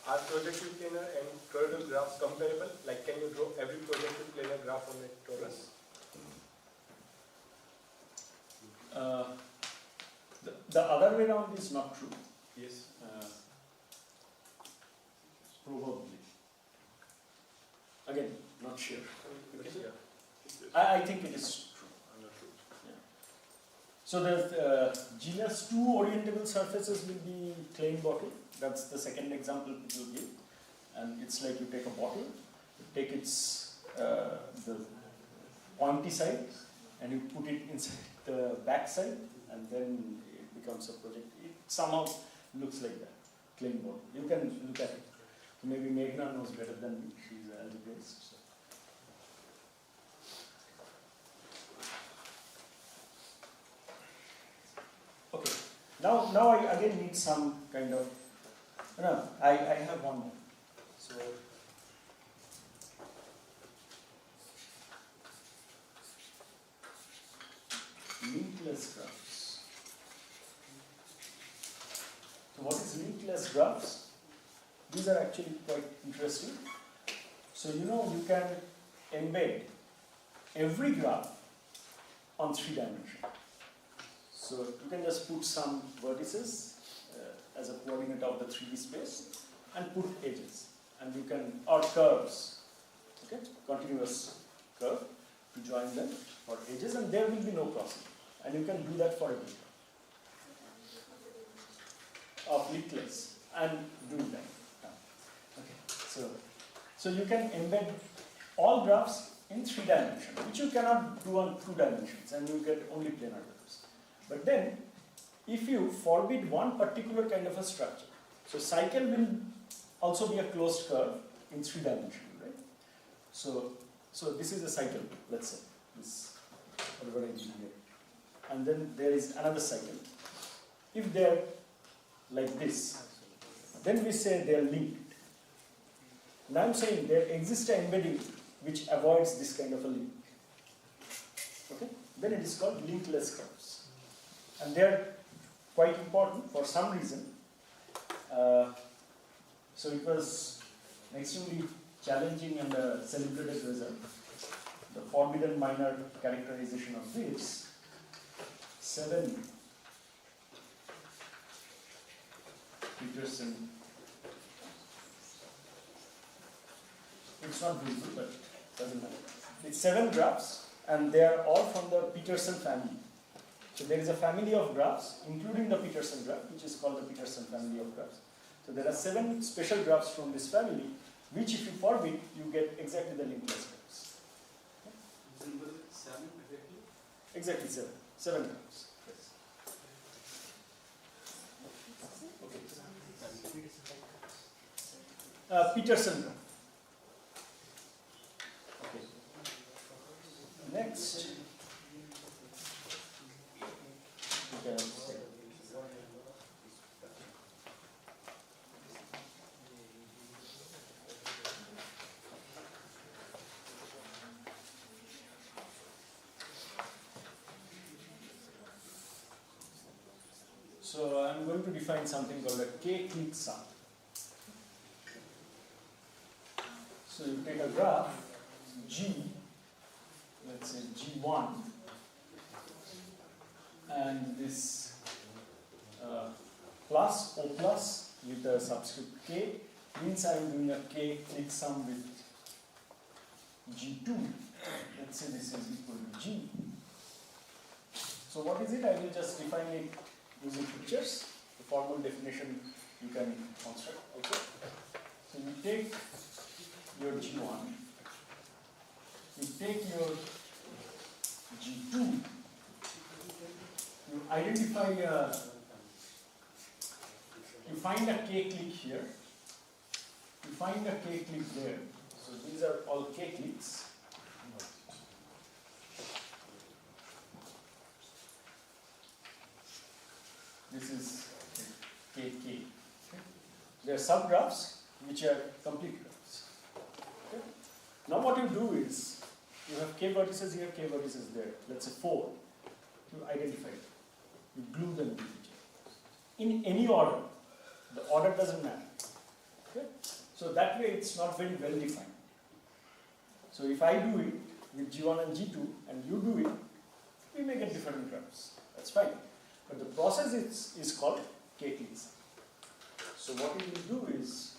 Are projective planar and toroidal graphs comparable? Like, can you draw every projective planar graph on a torus? The other way around is not true. Yes. Probably. Again, not sure. Yeah. I think it is true. I'm not sure. Yeah. So the genus 2 orientable surfaces will be claim bottle. That's the second example people give. And it's like you take a bottle, you take its the pointy side, and you put it inside the back side, and then it becomes a project. It somehow looks like that, claim bottle. You can look at it. Maybe Meghna knows better than me. She's an algebraist. So. Okay. Now I again need some kind of. No, I have one more. So. Linkless graphs. So what is linkless graphs? These are actually quite interesting. So you can embed every graph on 3 dimensions. So you can just put some vertices as a coordinate of the 3D space and put edges. And you can, or curves, okay, continuous curve, you join them for edges, and there will be no crossing. And you can do that for every of linkless and doing that. Okay, so you can embed all graphs in 3 dimensions, which you cannot do on 2 dimensions, and you get only planar graphs. But then, if you forbid one particular kind of a structure, so cycle will also be a closed curve in 3 dimensions, right? So this is a cycle, let's say, this whatever I did here. And then there is another cycle. If they're like this, then we say they're linked. And I'm saying there exists an embedding which avoids this kind of a link. Okay? Then it is called linkless curves. And they're quite important for some reason. So it was an extremely challenging and celebrated result. The forbidden minor characterization of this 7 iterations Peterson. It's not visible, but doesn't matter. It's 7 graphs, and they are all from the Peterson family. So there is a family of graphs, including the Peterson graph, which is called the Peterson family of graphs. So there are 7 special graphs from this family, which if you forbid, you get exactly the linkless graphs. Number 7 exactly? Exactly 7. 7 graphs. Yes. Okay. Peterson graph. Okay. Next. Okay. So I'm going to define something called a k-clique sum. So you take a graph G, let's say G1, and this plus O plus with a subscript k means I'm doing a k-clique sum with G2. Let's say this is equal to G. So what is it? I will just define it using pictures. The formal definition you can construct also. So you take your G1, you take your G2, you identify you find a k-clique here, you find a k-clique there. So these are all k-cliques. This is KK. Okay. There are subgraphs which are complete graphs. Okay. Now what you do is, you have k vertices here, k vertices there. Let's say 4. You identify it. You glue them to each other. In any order. The order doesn't matter. Okay. So that way it's not very well defined. So if I do it with G1 and G2 and you do it, we may get different graphs. That's fine. But the process is called k-clique sum. So what we will do is,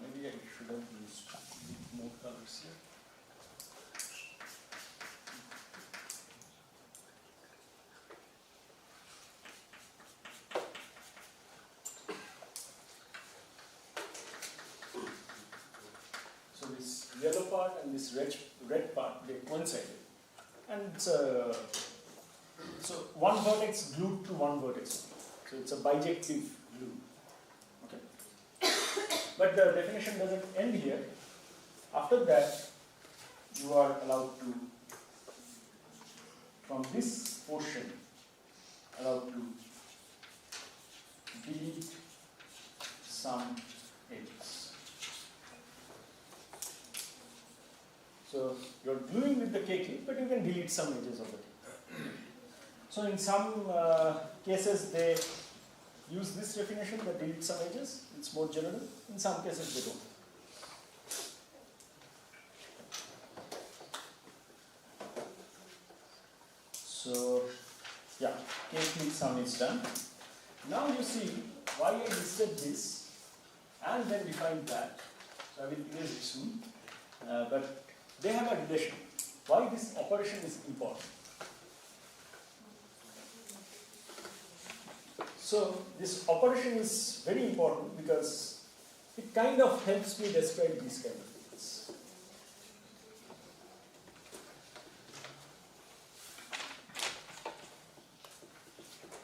maybe I should have used more colors here. So this yellow part and this red part, they coincide. And so one vertex glued to one vertex. So it's a bijective glue. Okay. But the definition doesn't end here. After that, you are allowed to, from this portion, allowed to delete some edges. So you're gluing with the k-clique, but you can delete some edges of the k-clique. So in some cases they use this definition, that delete some edges. It's more general. In some cases they don't. So yeah, k-clique sum is done. Now you see why I listed this and then defined that. So I will erase it soon. But they have a relation. Why this operation is important? So this operation is very important because it kind of helps me describe these kind of things.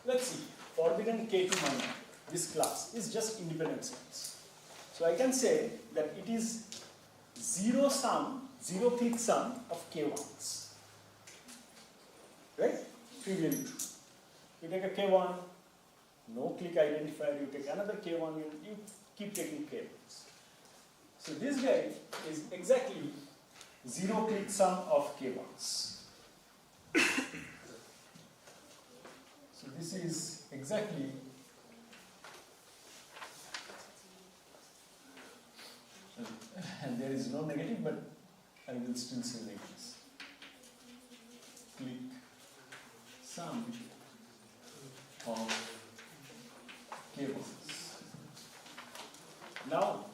Let's see, forbidden K2 minor, this class is just independent sums. So I can say that it is zero clique sum of K1s. Right? Trivially true. You take a K1, no clique identifier, you take another K1, you keep taking K1s. So this guy is exactly zero click sum of k1s. So this is exactly and there is no negative, but I will still say like this. Click sum of k1s. Now,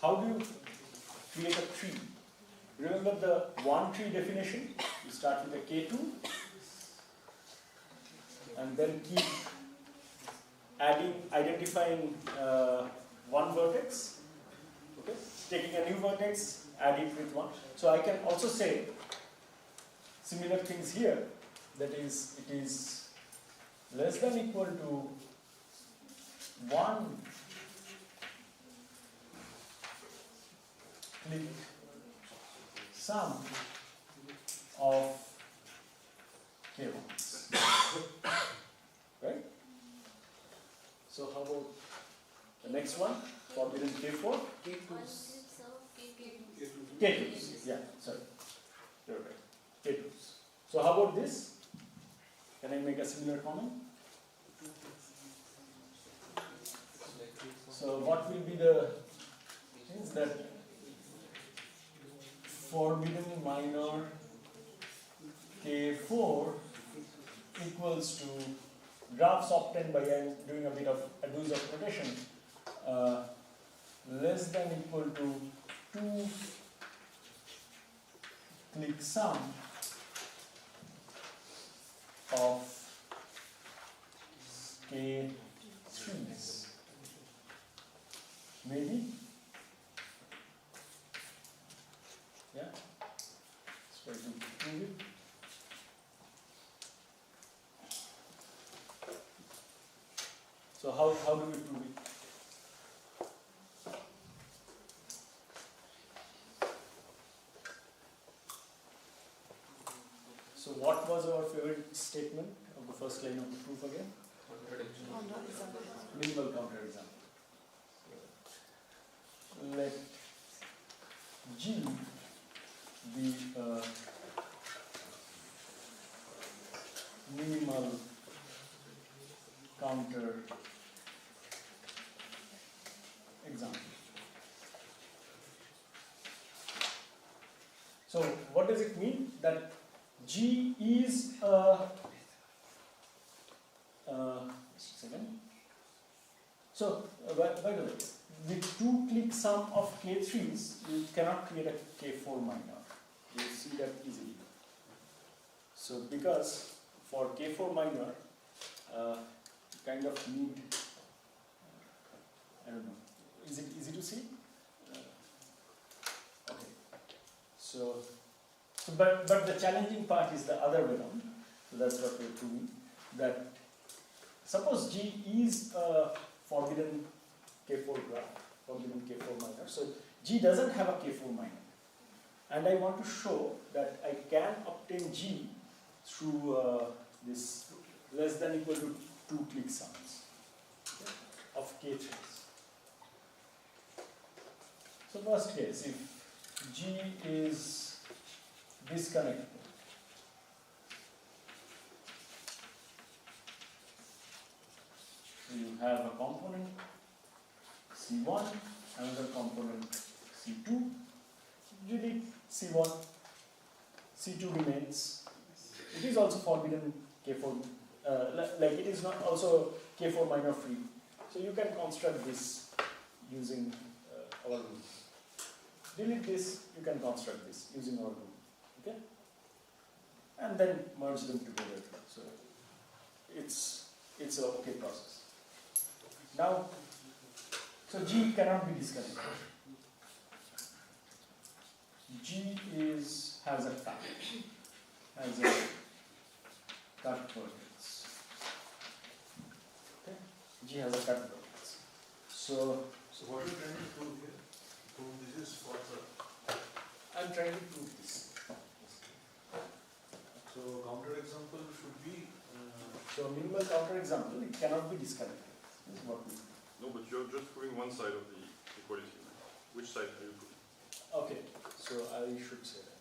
how do you create a tree? Remember the one tree definition? You start with a k2 and then keep identifying one vertex. Okay, taking a new vertex, add it with one. So I can also say similar things here. That is, it is less than equal to 1 click sum of k1s. Right? So how about the next one? Forbidden k4? K2s. Yeah, sorry. You're right. K2s. So how about this? Can I make a similar comment? So what will be the things that forbidden minor k4 equals to graphs obtained by doing a bit of abuse of notation less than equal to 2 click sum of k3s. Maybe? Yeah? Let's try to prove it. So how do we prove it? So what was our favorite statement of the first line of the proof again? Minimal counter example. Let G be a minimal counter example. So what does it mean? That G is a just a second. So by the way, with 2 click sum of k3s, you cannot create a k4 minor. You see that easily. So because for k4 minor, you kind of need, I don't know, is it easy to see? Okay. So but the challenging part is the other way around. So that's what we're proving. That suppose G is a forbidden K4 graph, forbidden K4 minor. So G doesn't have a K4 minor. And I want to show that I can obtain G through this less than equal to 2 click sums of K3s. So first case, if G is disconnected, so you have a component C1, another component C2, delete C1, C2 remains. It is also forbidden K4, like it is not also K4 minor free. So you can construct this using our rule. Delete this, you can construct this using our rule. Okay? And then merge them together. So it's an okay process. Now, so G cannot be disconnected. G has a cut vertex. Okay? G has a cut vertex. So what are you trying to prove here? Prove this is false. I'm trying to prove this. So counter example should be. So minimal counter example, it cannot be disconnected. This is what we do. No, but you're just proving one side of the equality. Which side are you proving? Okay, so I should say that.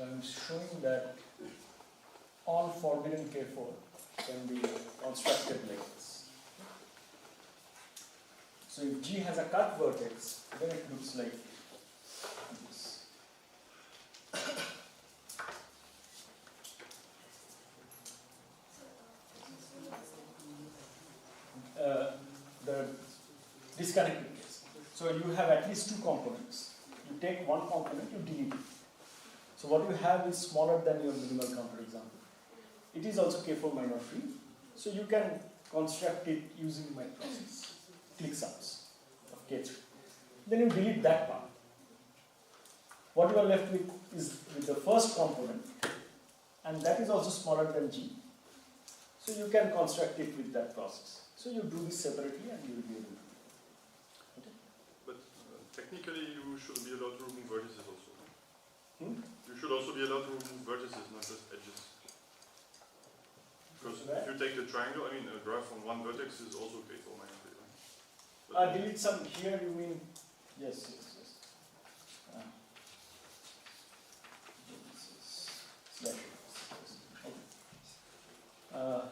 I'm showing that all forbidden K4 can be constructed like this. So if G has a cut vertex, then it looks like this. The disconnected case. So you have at least two components. You take one component, you delete it. So what you have is smaller than your minimal counter example. It is also K4 minor free. So you can construct it using my process, click sums of K3. Then you delete that part. What you are left with is with the first component, and that is also smaller than G. So you can construct it with that process. So you do this separately and you will be able to do it. Okay? But technically you should be allowed to remove vertices also. Hmm? You should also be allowed to remove vertices, not just edges. Because if you take the triangle, I mean a graph on one vertex is also K4 minus 3, right? Delete some here, you mean? Yes. Slash. Okay.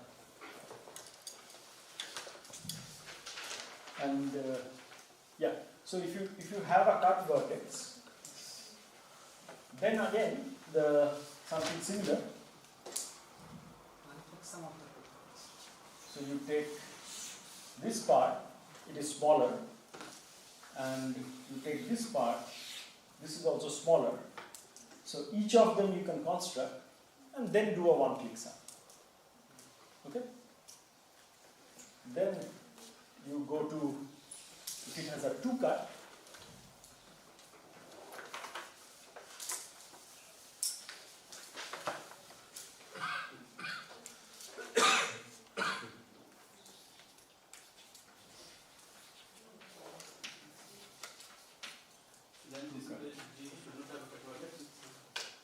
Yeah, so if you have a cut vertex, then again something similar. So you take this part, it is smaller, and you take this part, this is also smaller. So each of them you can construct and then do a one-click sum. Okay? Then you go to, if it has a 2-cut,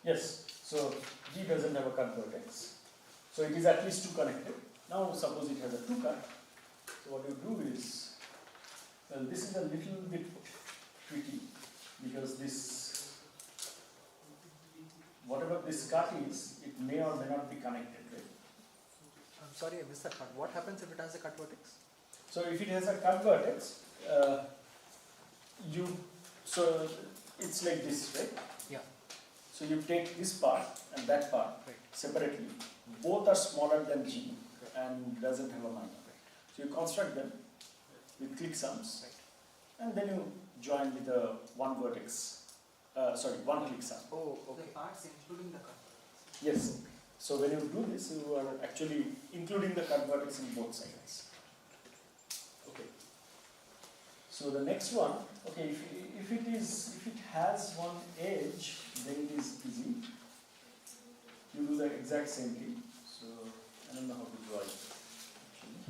yes, so G doesn't have a cut vertex. So it is at least 2 connected. Now suppose it has a 2-cut. So what you do is, well, this is a little bit tricky because this, whatever this cut is, it may or may not be connected, right? I'm sorry, I missed that part. What happens if it has a cut vertex? So if it has a cut vertex, so it's like this, right? Yeah. So you take this part and that part separately. Both are smaller than G and doesn't have a minor. So you construct them with click sums, and then you join with a one click sum. Oh, okay. The parts including the cut. Yes. So when you do this, you are actually including the cut vertex in both sides. Okay. So the next one, okay, if it has one edge, then it is easy. You do the exact same thing. So I don't know how to draw it. Actually.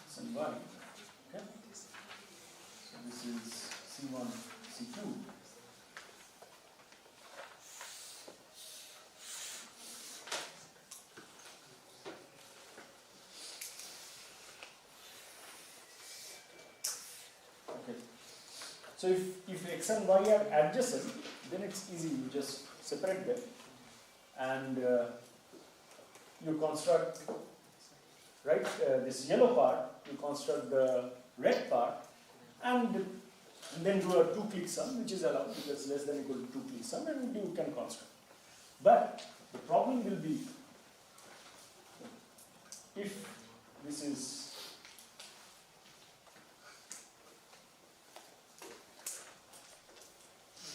Some y. Okay. So this is C1, C2. Okay. So if x and y are adjacent, then it's easy. You just separate them, and you construct this yellow part. You construct the red part, and then do a 2-click sum, which is allowed because less than equal to 2-click sum, and you can construct. But the problem will be if this is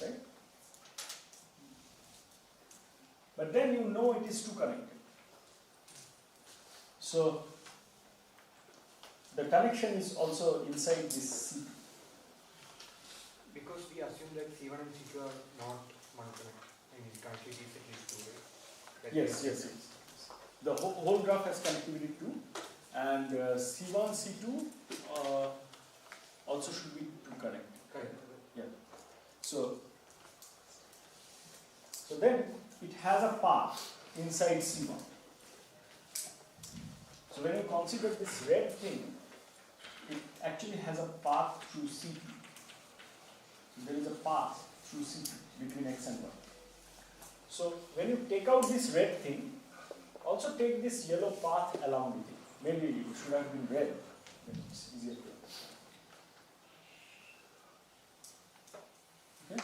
right, but then you know it is 2 connected. So the connection is also inside this C. Because we assume that C1 and C2 are not monoconnected. I mean, currently these at least 2, right? Yes. The whole graph has connectivity 2, and C1, C2 also should be 2 connected. Correct. Yeah. So then it has a path inside C1. So when you consider this red thing, it actually has a path through C2. There is a path through C2 between x and y. So when you take out this red thing, also take this yellow path along with it. Maybe it should have been red, then it's easier to understand. Okay?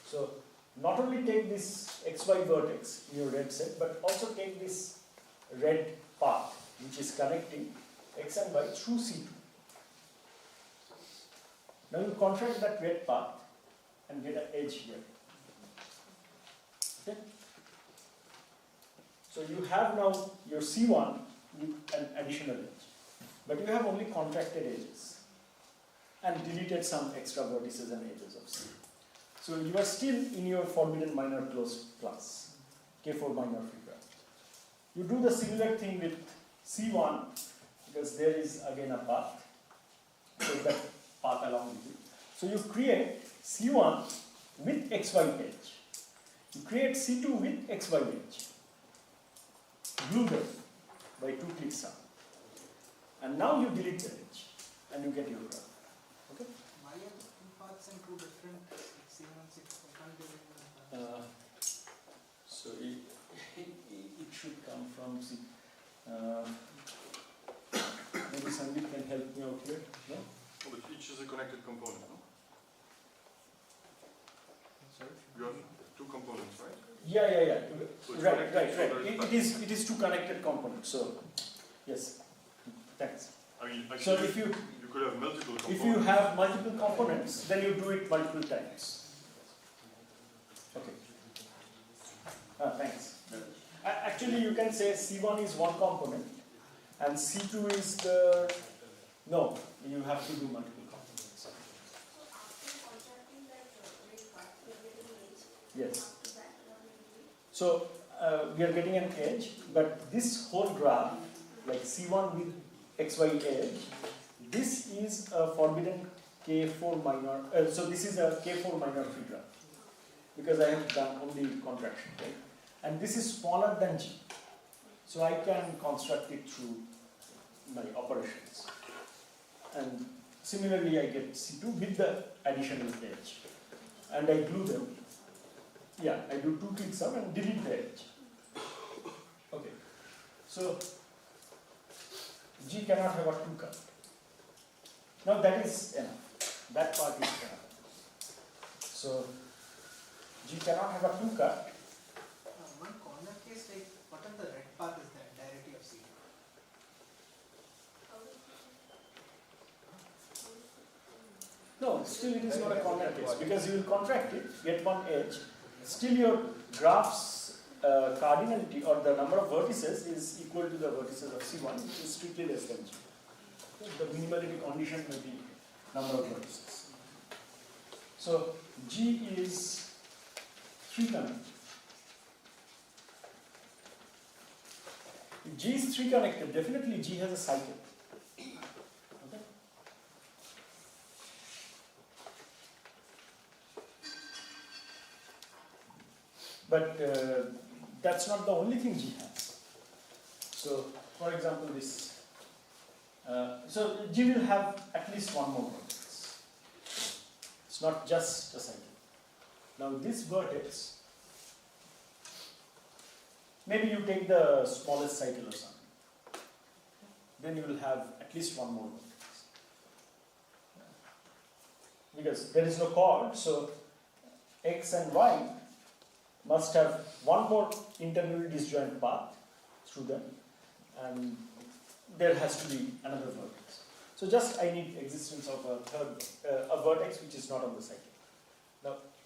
So not only take this xy vertex in your red set, but also take this red path which is connecting x and y through C2. Now you contract that red path and get an edge here. Okay? So you have now your C1 with an additional edge, but you have only contracted edges and deleted some extra vertices and edges of C. So you are still in your forbidden minor closed class, K4 minor free graph. You do the similar thing with C1 because there is again a path, so that path along with it. So you create C1 with xy edge. You create C2 with xy edge. Glue them by 2 clicks up. And now you delete the edge and you get your graph. Okay? Why are the two paths and two different C1 and C2? I can't get it. So it should come from C. Maybe somebody can help me out here. No? Oh, but each is a connected component, no? Sorry? You have two components, right? Yeah. So it's Right. connected, so there is It is two connected components. So yes, thanks. I mean, So actually, if you could have multiple components. If you have multiple components, then you do it multiple times. Okay. Thanks. Actually, you can say C1 is one component and C2 is the... No, you have to do multiple components. So after contracting that red part, we are getting an edge. Yes. After that, what will we do? So we are getting an edge, but this whole graph, like C1 with xy edge, this is a forbidden K4 minor, so this is a K4 minor free graph, because I have done only contraction, right? And this is smaller than G, so I can construct it through my operations. And similarly, I get C2 with the additional edge, and I glue them. Yeah, I do 2 clicks up and delete the edge. Okay, so G cannot have a 2 cut. Now that is enough. That part is enough. So G cannot have a 2 cut. One corner case, like what if the red path is the entirety of C? No, still it is not a corner case because you will contract it, get one edge. Still your graph's cardinality or the number of vertices is equal to the vertices of C1, which is strictly less than G. The minimality condition may be number of vertices. So G is 3 connected. If G is 3 connected, definitely G has a cycle. Okay? But that's not the only thing G has. So, for example, this. So G will have at least one more vertex. It's not just a cycle. Now this vertex, maybe you take the smallest cycle or something. Then you will have at least one more vertex. Because there is no chord, so x and y must have one more internally disjoint path through them, and there has to be another vertex. So just I need existence of a third, a vertex which is not on the cycle.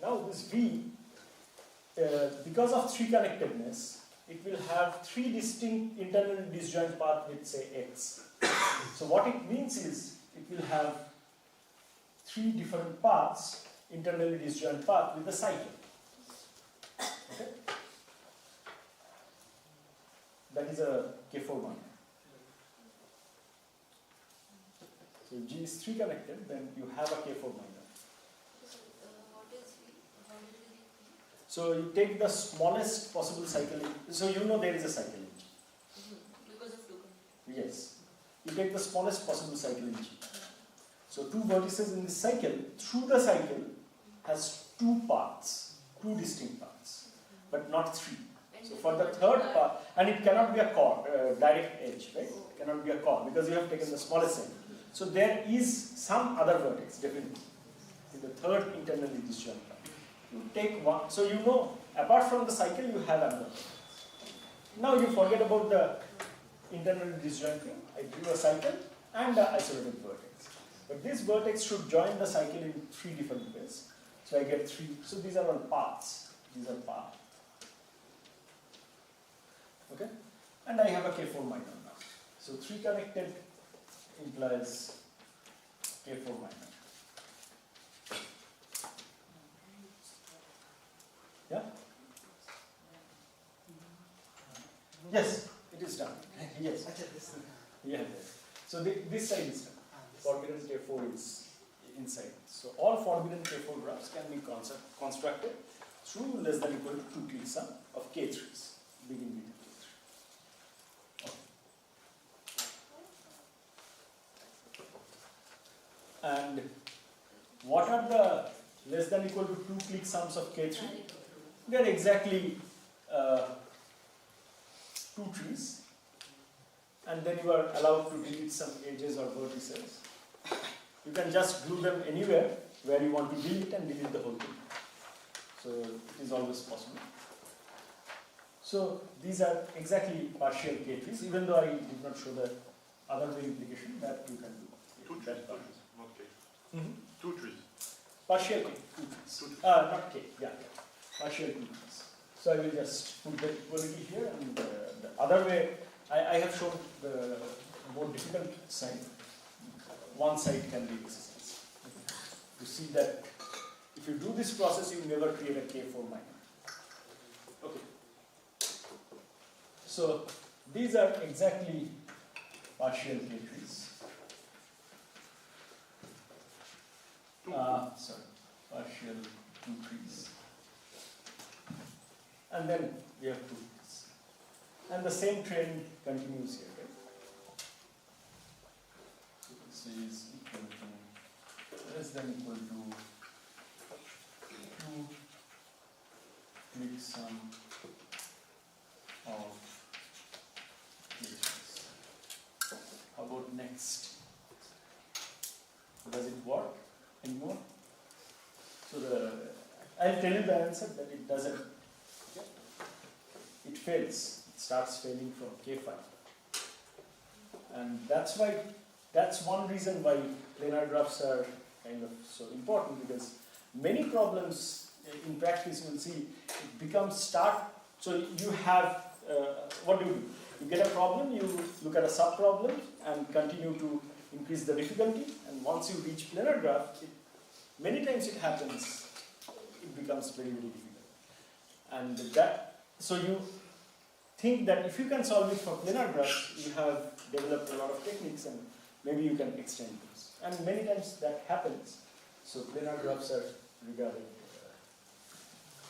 Now this V, because of 3 connectedness, it will have 3 distinct internally disjoint paths with say x. So what it means is it will have 3 different paths, internally disjoint path with the cycle. Okay? That is a K4 minor. So G is 3 connected, then you have a K4 minor. So, what is V? How did we get V? So you take the smallest possible cycle, so you know there is a cycle in G. Because of token. Yes. You take the smallest possible cycle in G. So two vertices in this cycle, through the cycle, has two paths, two distinct paths, but not three. So for the third path, and it cannot be a chord, direct edge, right? It cannot be a chord because you have taken the smallest cycle. So there is some other vertex, definitely, in the third internally disjoint path. You take one, so you know, apart from the cycle, you have another. Now you forget about the internally disjoint thing. I give a cycle and an isolated vertex. But this vertex should join the cycle in three different ways. So I get three. So these are all paths. These are paths. Okay? And I have a K4 minor now. So 3 connected implies K4 minor. Yeah? Yes, it is done. Yes. Yeah. So this side is done. Forbidden K4 is inside. So all forbidden K4 graphs can be constructed through less than equal to 2 click sum of K3s, beginning with K3. Okay. And what are the less than equal to 2 click sums of K3? They are exactly 2 trees, and then you are allowed to delete some edges or vertices. You can just glue them anywhere where you want to delete and delete the whole thing. So it is always possible. So these are exactly partial K trees, even though I did not show the other way implication that you can do. 2 trees, not K. 2 trees. Partial K, 2 trees. Not K, yeah. Partial 2 trees. So I will just put the equality here, and the other way, I have shown the more difficult side. One side can be exercise. You see that if you do this process, you never create a K4 minor. Okay. So these are exactly partial K trees. Sorry, partial 2 trees. And then we have 2 trees. And the same trend continues here, right? So this is equal to less than equal to 2 click sum of K trees. How about next? Does it work anymore? So I'll tell you the answer that it doesn't. Okay? It fails. It starts failing from K5. And that's one reason why planar graphs are kind of so important, because many problems in practice you will see it becomes so you have what do? You get a problem, you look at a sub-problem and continue to increase the difficulty, and once you reach planar graph, many times it happens, it becomes very, very difficult. And so you think that if you can solve it for planar graphs, you have developed a lot of techniques and maybe you can extend this. And many times that happens. So planar graphs are regarded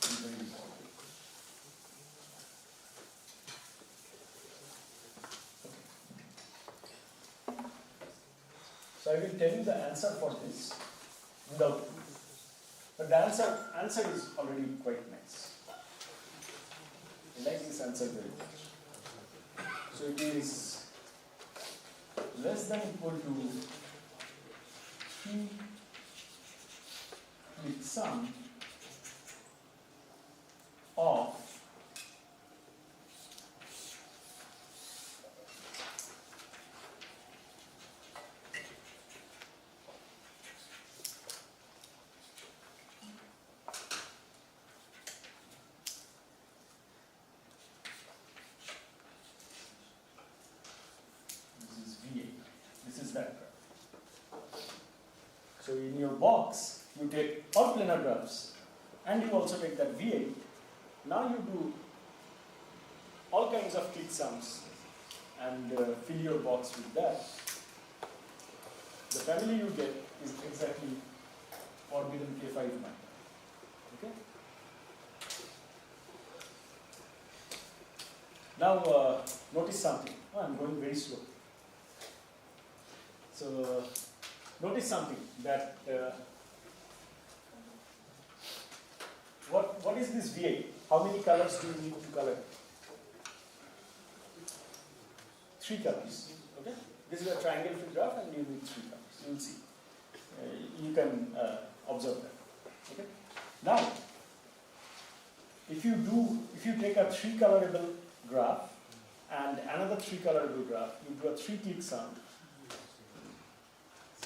very important. So I will tell you the answer for this without, but the answer is already quite nice. I like this answer very much. So it is less than equal to 3 with sum of that graph. So in your box, you take all planar graphs and you also take that V8. Now you do all kinds of click sums and fill your box with that. The family you get is exactly forbidden K5 minor. Okay? Now notice something. Oh, I'm going very slow. So notice something that what is this VA? How many colors do you need to color? 3 colors. Okay. This is a triangle free graph, and you need 3 colors. You will see. You can observe that. Okay. Now, if you take a 3 colorable graph and another 3 colorable graph, you do a 3-click sound.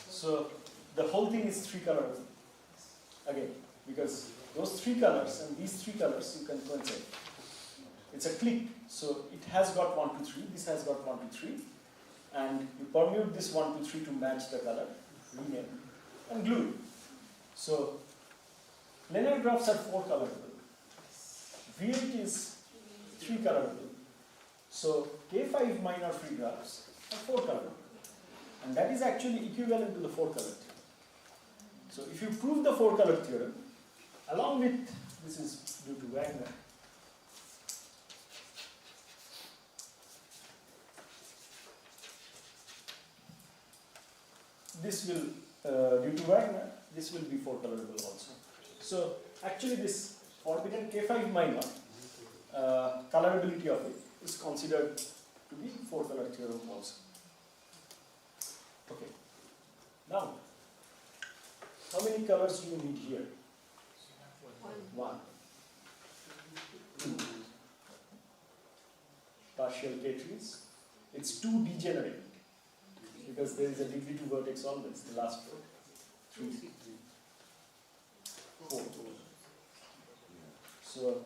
So the whole thing is 3 colorable. Again, because those 3 colors and these 3 colors you can coincide. It's a click, so it has got 1, 2, 3. This has got 1, 2, 3, and you permute this 1, 2, 3 to match the color, rename, and glue it. So planar graphs are 4 colorable. V8 is 3 colorable. So K5 minor free graphs are 4 colorable, and that is actually equivalent to the 4 color theorem. So if you prove the 4 color theorem, along with, this is due to Wagner, this will, due to Wagner, this will be 4 colorable also. So actually this forbidden K5 minor, colorability of it is considered to be 4 color theorem also. Okay. Now, how many colors do you need here? 1. 2. Partial K trees. It's 2 degenerate, because there is a degree to vertex always, the last row. 3. 4. So,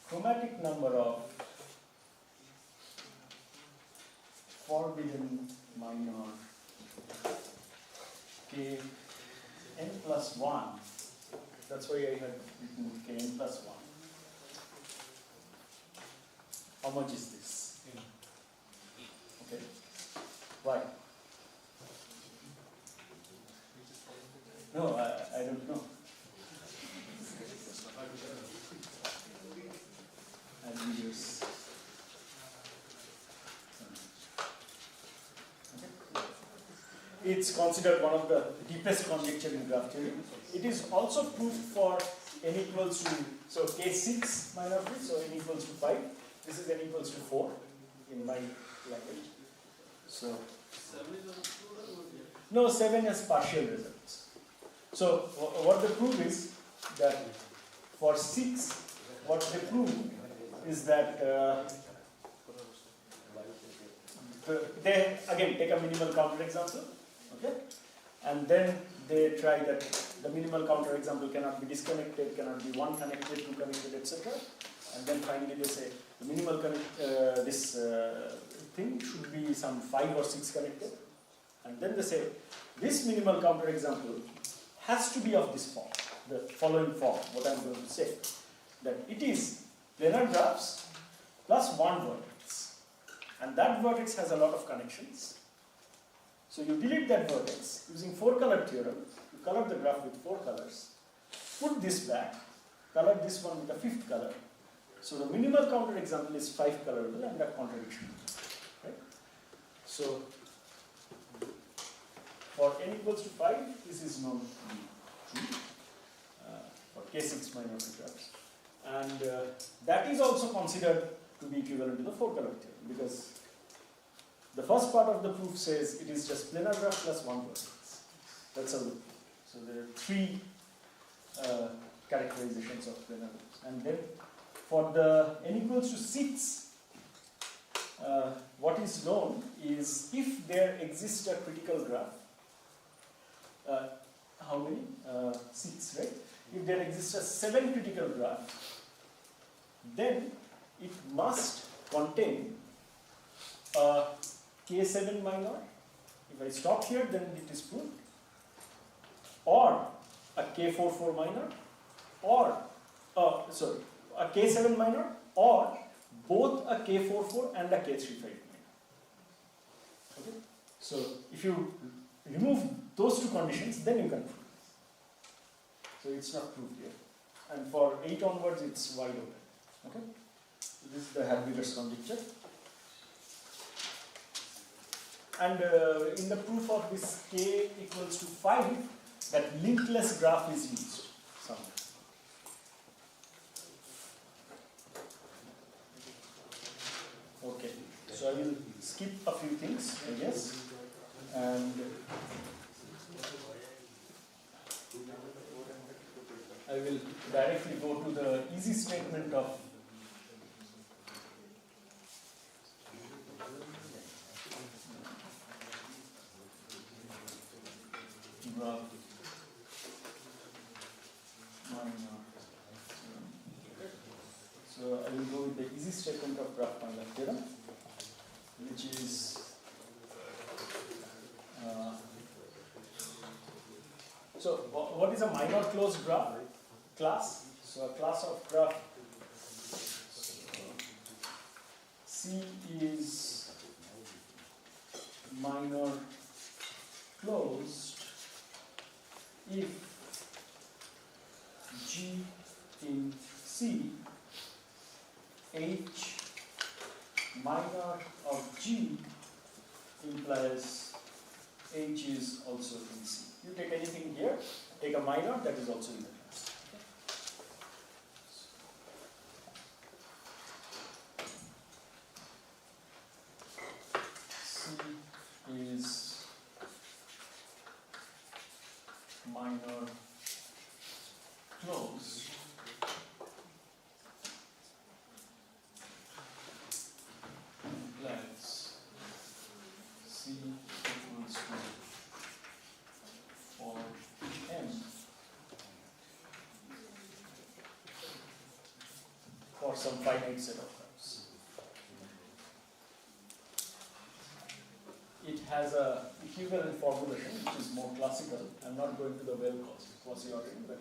chromatic number of forbidden minor K n plus 1. That's why I had written K n plus 1. How much is this? Okay. Why? No, I don't know. Years. It's considered one of the deepest conjecture in graph theory. It is also proved for n equals to, so K6 minor free, so n equals to 5. This is n equals to 4 in my language. So, 7 is no, 7 has partial results. So, what they prove is that for 6, what they prove is that they again take a minimal counter example, okay, and then they try that the minimal counter example cannot be disconnected, cannot be 1 connected, 2 connected, etc. And then finally they say the minimal thing should be some 5 or 6 connected, and then they say this minimal counter example has to be of this form, the following form. What I am going to say, that it is planar graphs plus 1 vertex, and that vertex has a lot of connections. So you delete that vertex using 4 color theorem. You color the graph with 4 colors, put this back, color this one with a 5th color. So the minimal counter example is 5 colorable and a contradiction, right? So for n equals to 5, this is known to be true for K6 minor graphs. And that is also considered to be equivalent to the 4 color theorem, because the first part of the proof says it is just planar graph plus 1 vertex. That's a loop. So there are 3 characterizations of planar graphs. And then for the n equals to 6, what is known is if there exists a critical graph, how many? 6, right? If there exists a 7 critical graph, then it must contain a K7 minor If I stop here, then it is proved. Or a K44 minor, or a K7 minor, or both a K44 and a K35 minor. Okay? So if you remove those two conditions, then you can prove. So it's not proved here. And for 8 onwards, it's wide open. Okay? So this is the Herbigers conjecture. And in the proof of this K equals to 5, that linkless graph is used somewhere. Okay, so I will skip a few things, I guess, and I will directly go to the easy statement of graph minor. So I will go with the easy statement of graph minor theorem, which is so what is a minor closed graph class? So a class of graph C is minor closed if G in C, H minor of G implies H is also in C. You take anything here, take a minor that is also in the class. C is minor closed implies C equals to for M for some finite set of graphs. It has a equivalent formulation which is more classical. I'm not going to the well quasi ordering, but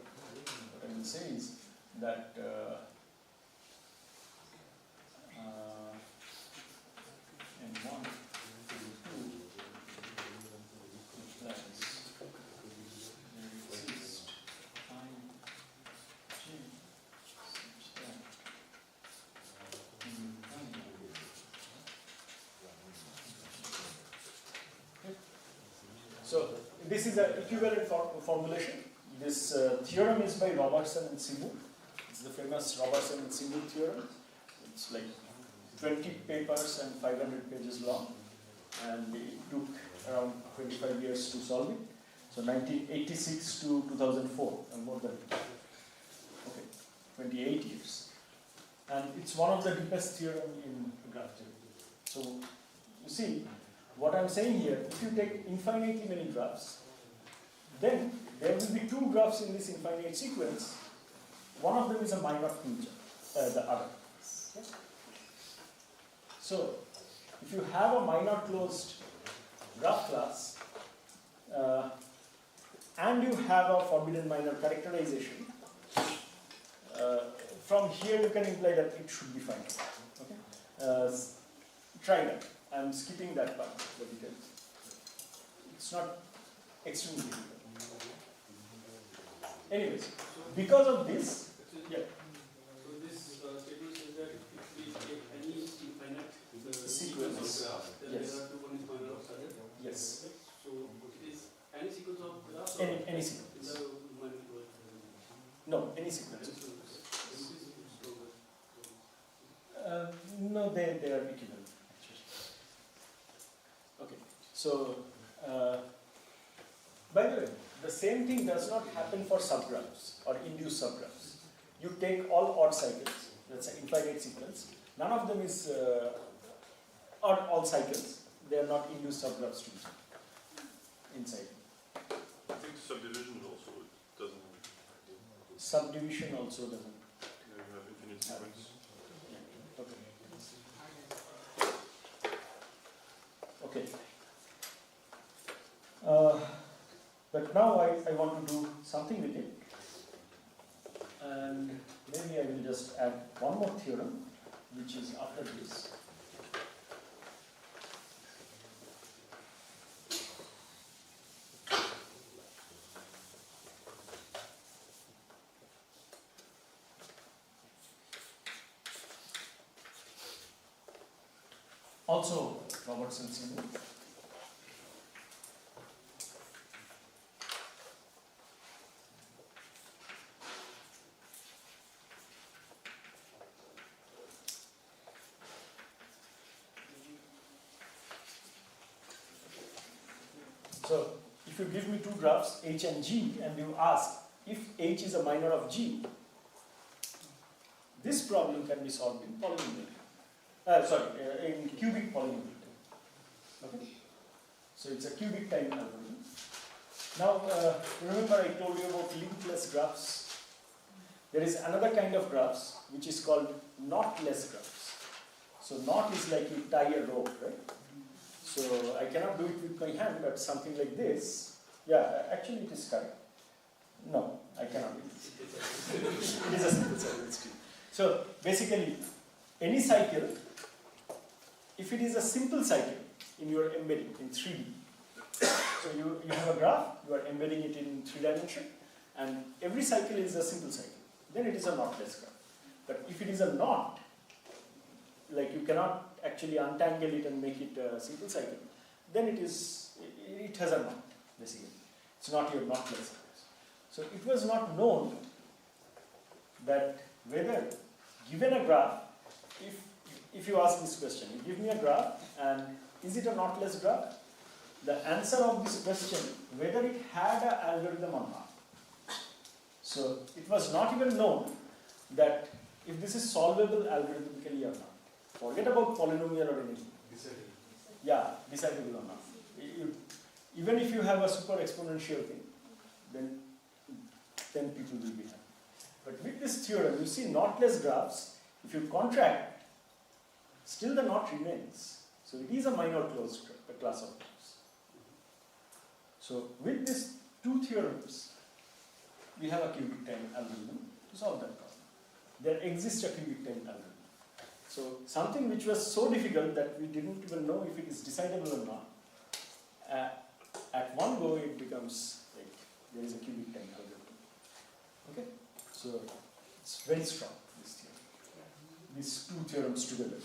what I will say is that M1 to 2 implies there exists time G such that so this is an equivalent formulation. This theorem is by Robertson and Seymour. It's the famous Robertson and Seymour theorem. It's like 20 papers and 500 pages long, and it took around 25 years to solve it. So 1986 to 2004, more than 28 years. And it's one of the deepest theorem in graph theory. So you see, what I'm saying here, if you take infinitely many graphs, then there will be two graphs in this infinite sequence. One of them is a minor closure, the other. Okay? So, if you have a minor closed graph class, and you have a forbidden minor characterization, from here you can imply that it should be finite. Okay? Try that. I'm skipping that part, the details. It's not extremely difficult. Anyways, because of this, yeah. So this statement says that if we take any infinite Sequence. graph, then Yes. there are two conditions of other. Yes. So it is any sequence of graphs or Any in sequence. the minor closed. No, any sequence. No, they are equivalent, actually. Okay, so, by the way, the same thing does not happen for subgraphs or induced subgraphs. You take all odd cycles, that's an infinite sequence. None of them is all cycles. They are not induced subgraphs to inside. I think subdivision also doesn't. Subdivision also doesn't. You have infinite sequence. Okay. Okay. But now I want to do something with it, and maybe I will just add one more theorem, which is after this. Also Robertson symbol. So if you give me two graphs H and G and you ask if H is a minor of G, this problem can be solved in polynomial. In cubic polynomial. Okay? So it's a cubic time algorithm. Now remember I told you about linkless graphs. There is another kind of graphs which is called knotless graphs. So knot is like you tie a rope, right? So I cannot do it with my hand, but something like this. Yeah, actually it is correct. No, I cannot do it. It is a simple cycle still. So basically, any cycle, if it is a simple cycle in your embedding in 3D, so you have a graph, you are embedding it in 3 dimension, and every cycle is a simple cycle, then it is a knotless graph. But if it is a knot, like you cannot actually untangle it and make it a simple cycle, then it has a knot, basically. It's not your knotless graph. So it was not known that whether given a graph, if you ask this question, you give me a graph and is it a knotless graph? The answer of this question, whether it had an algorithm or not. So it was not even known that if this is solvable algorithmically or not. Forget about polynomial or anything. Yeah, decidable or not. Even if you have a super exponential thing, then people will be happy. But with this theorem, you see knotless graphs, if you contract, still the knot remains. So it is a minor closed class of graphs. So with these two theorems, we have a cubic time algorithm to solve that problem. There exists a cubic time algorithm. So something which was so difficult that we didn't even know if it is decidable or not, at one go it becomes like there is a cubic time algorithm. Okay? So it's very strong, this theorem. These two theorems together.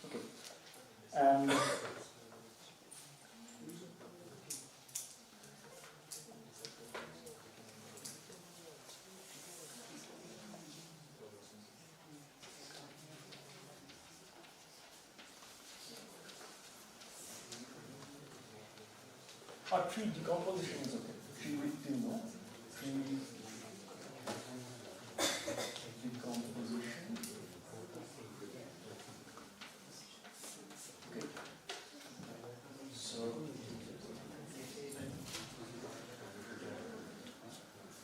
Okay. And tree decomposition is okay. Tree width, you know. Tree decomposition. Okay.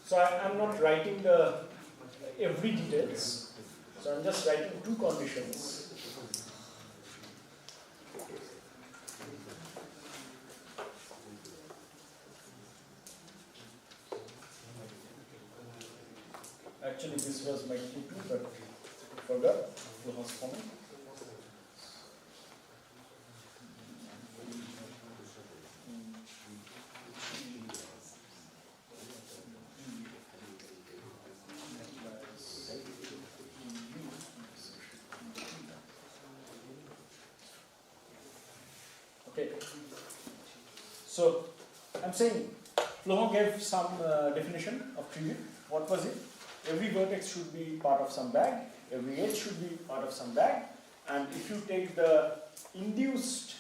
So I'm not writing the every details. So I'm just writing two conditions. Actually, this was my Q2, but I forgot to transform it. Okay. So, I'm saying, Flohon gave some definition of tree width. What was it? Every vertex should be part of some bag, every edge should be part of some bag, and if you take the induced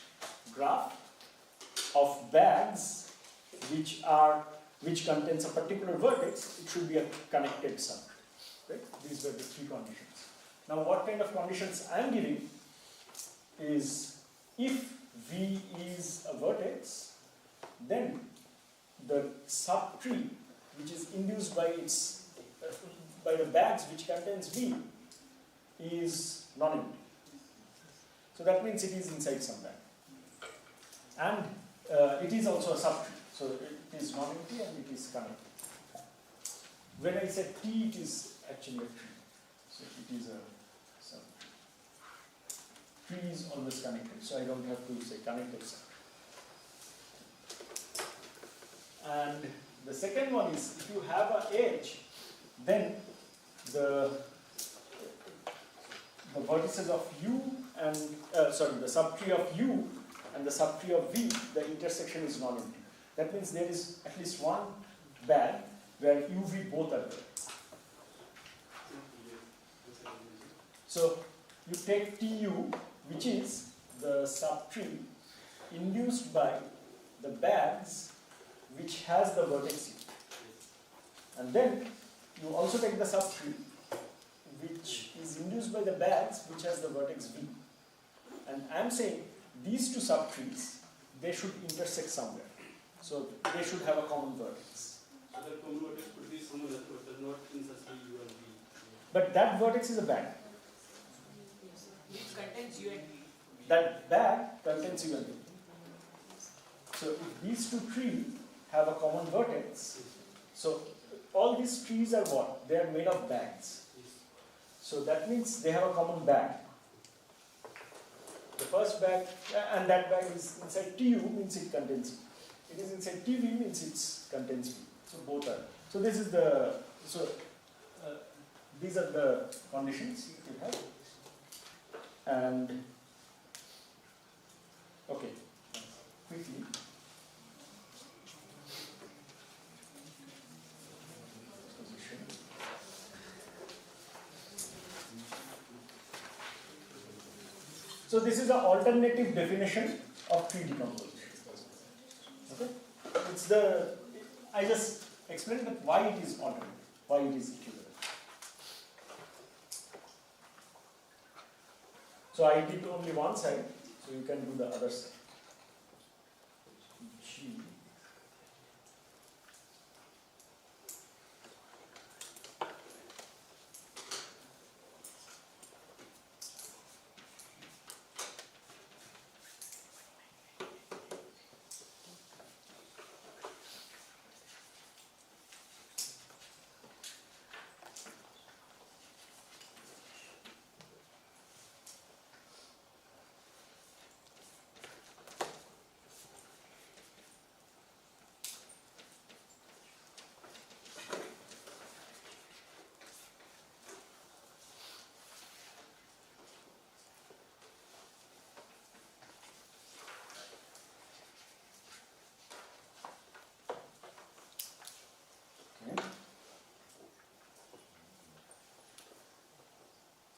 graph of bags which contains a particular vertex, it should be a connected sum. Right? These were the three conditions. Now what kind of conditions I am giving is if V is a vertex, then the subtree which is induced by the bags which contains V is non-empty. So that means it is inside some bag. And it is also a subtree. So it is non-empty and it is connected. When I say T, it is actually a tree. So it is a subtree. Tree is always connected, so I don't have to say connected subtree. And the second one is, if you have an edge, then the vertices of U and the subtree of U and the subtree of V, the intersection is non-empty. That means there is at least one bag where U, V both are there. So you take TU, which is the subtree induced by the bags which has the vertex U. And then you also take the subtree which is induced by the bags which has the vertex V. And I am saying these two subtrees, they should intersect somewhere. So they should have a common vertex. So the common vertex could be some other vector, not necessarily U and V. But that vertex is a bag. Which contains U and V. That bag contains U and V. So if these two trees have a common vertex, so all these trees are what? They are made of bags. So that means they have a common bag. The first bag, and that bag is inside TU, means it contains V. It is inside TV, means it contains V. So both are. So this is the, these are the conditions you have. And, okay, quickly. So this is an alternative definition of tree decomposition. Okay? It's the, I just explained that why it is alternative, why it is equivalent. So I did only one side, so you can do the other side. G.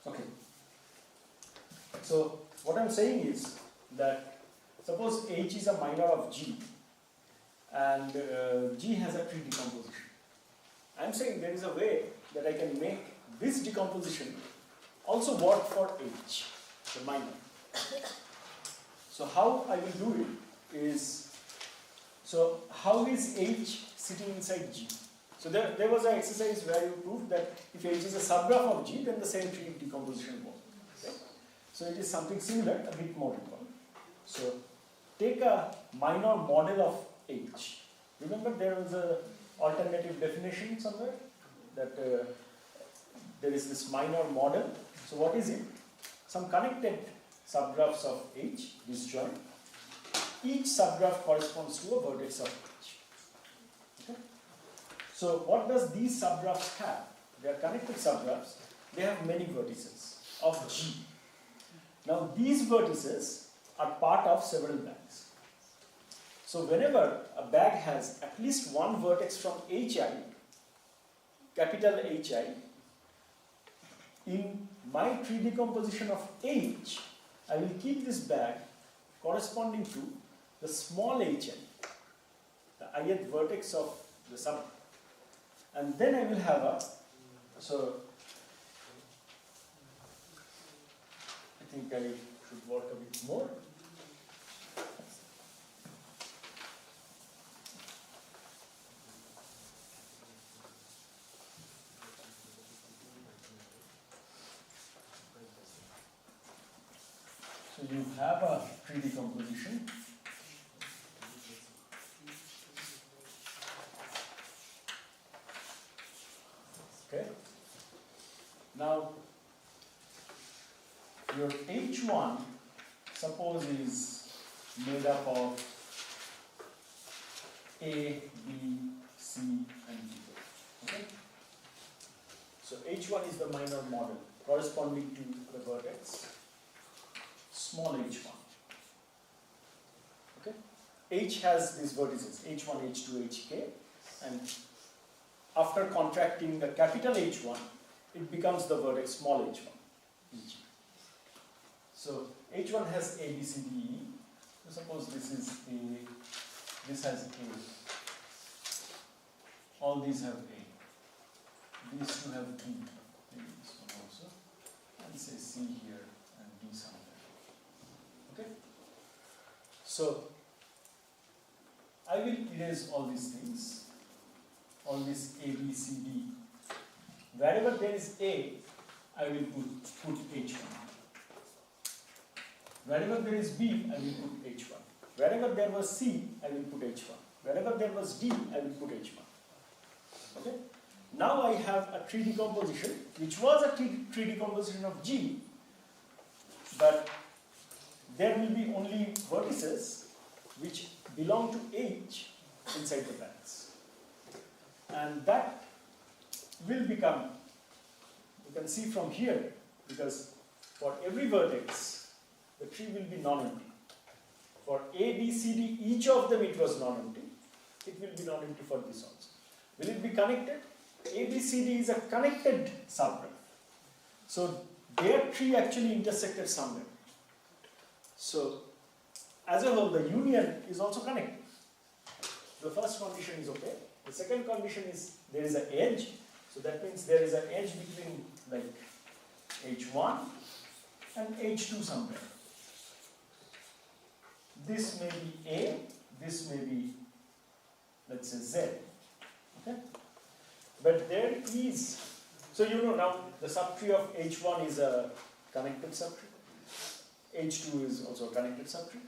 Okay. So what I'm saying is that suppose H is a minor of G and G has a tree decomposition. I'm saying there is a way that I can make this decomposition also work for H, the minor. So how I will do it is, so how is H sitting inside G? So there was an exercise where you proved that if H is a subgraph of G, then the same tree decomposition works. Okay? So it is something similar, a bit more involved. So take a minor model of H. Remember there was an alternative definition somewhere that there is this minor model. So what is it? Some connected subgraphs of H, disjoint. Each subgraph corresponds to a vertex of H. Okay? So what does these subgraphs have? They are connected subgraphs. They have many vertices of G. Now these vertices are part of several bags. So whenever a bag has at least one vertex from HI, capital HI, in my tree decomposition of H, I will keep this bag corresponding to the small HI, the ith vertex of the subgroup. And then I will have a, so I think I should work a bit more. So you have a tree decomposition. Okay? Now, your H1, suppose, is made up of A, B, C, and D. Okay? So H1 is the minor model corresponding to the vertex small h1. Okay? H has these vertices H1, H2, Hk, and after contracting the capital H1, it becomes the vertex small h1. Eg. So H1 has A, B, C, D, E. So suppose this is A, this has A. All these have A. These two have B. Maybe this one also. And say C here and D somewhere. Okay? So I will erase all these things. All this A, B, C, D. Wherever there is A, I will put H1. Wherever there is B, I will put H1. Wherever there was C, I will put H1. Wherever there was D, I will put H1. Okay? Now I have a tree decomposition, which was a tree decomposition of G, but there will be only vertices which belong to H inside the bands. And that will become, you can see from here, because for every vertex, the tree will be non-empty. For A, B, C, D, each of them it was non-empty. It will be non-empty for this also. Will it be connected? A, B, C, D is a connected subgraph. So their tree actually intersected somewhere. So as a whole, the union is also connected. The first condition is okay. The second condition is there is an edge. So that means there is an edge between like H1 and H2 somewhere. This may be A, this may be, let's say, Z. Okay? But there is, so you know now the subtree of H1 is a connected subtree. H2 is also a connected subtree.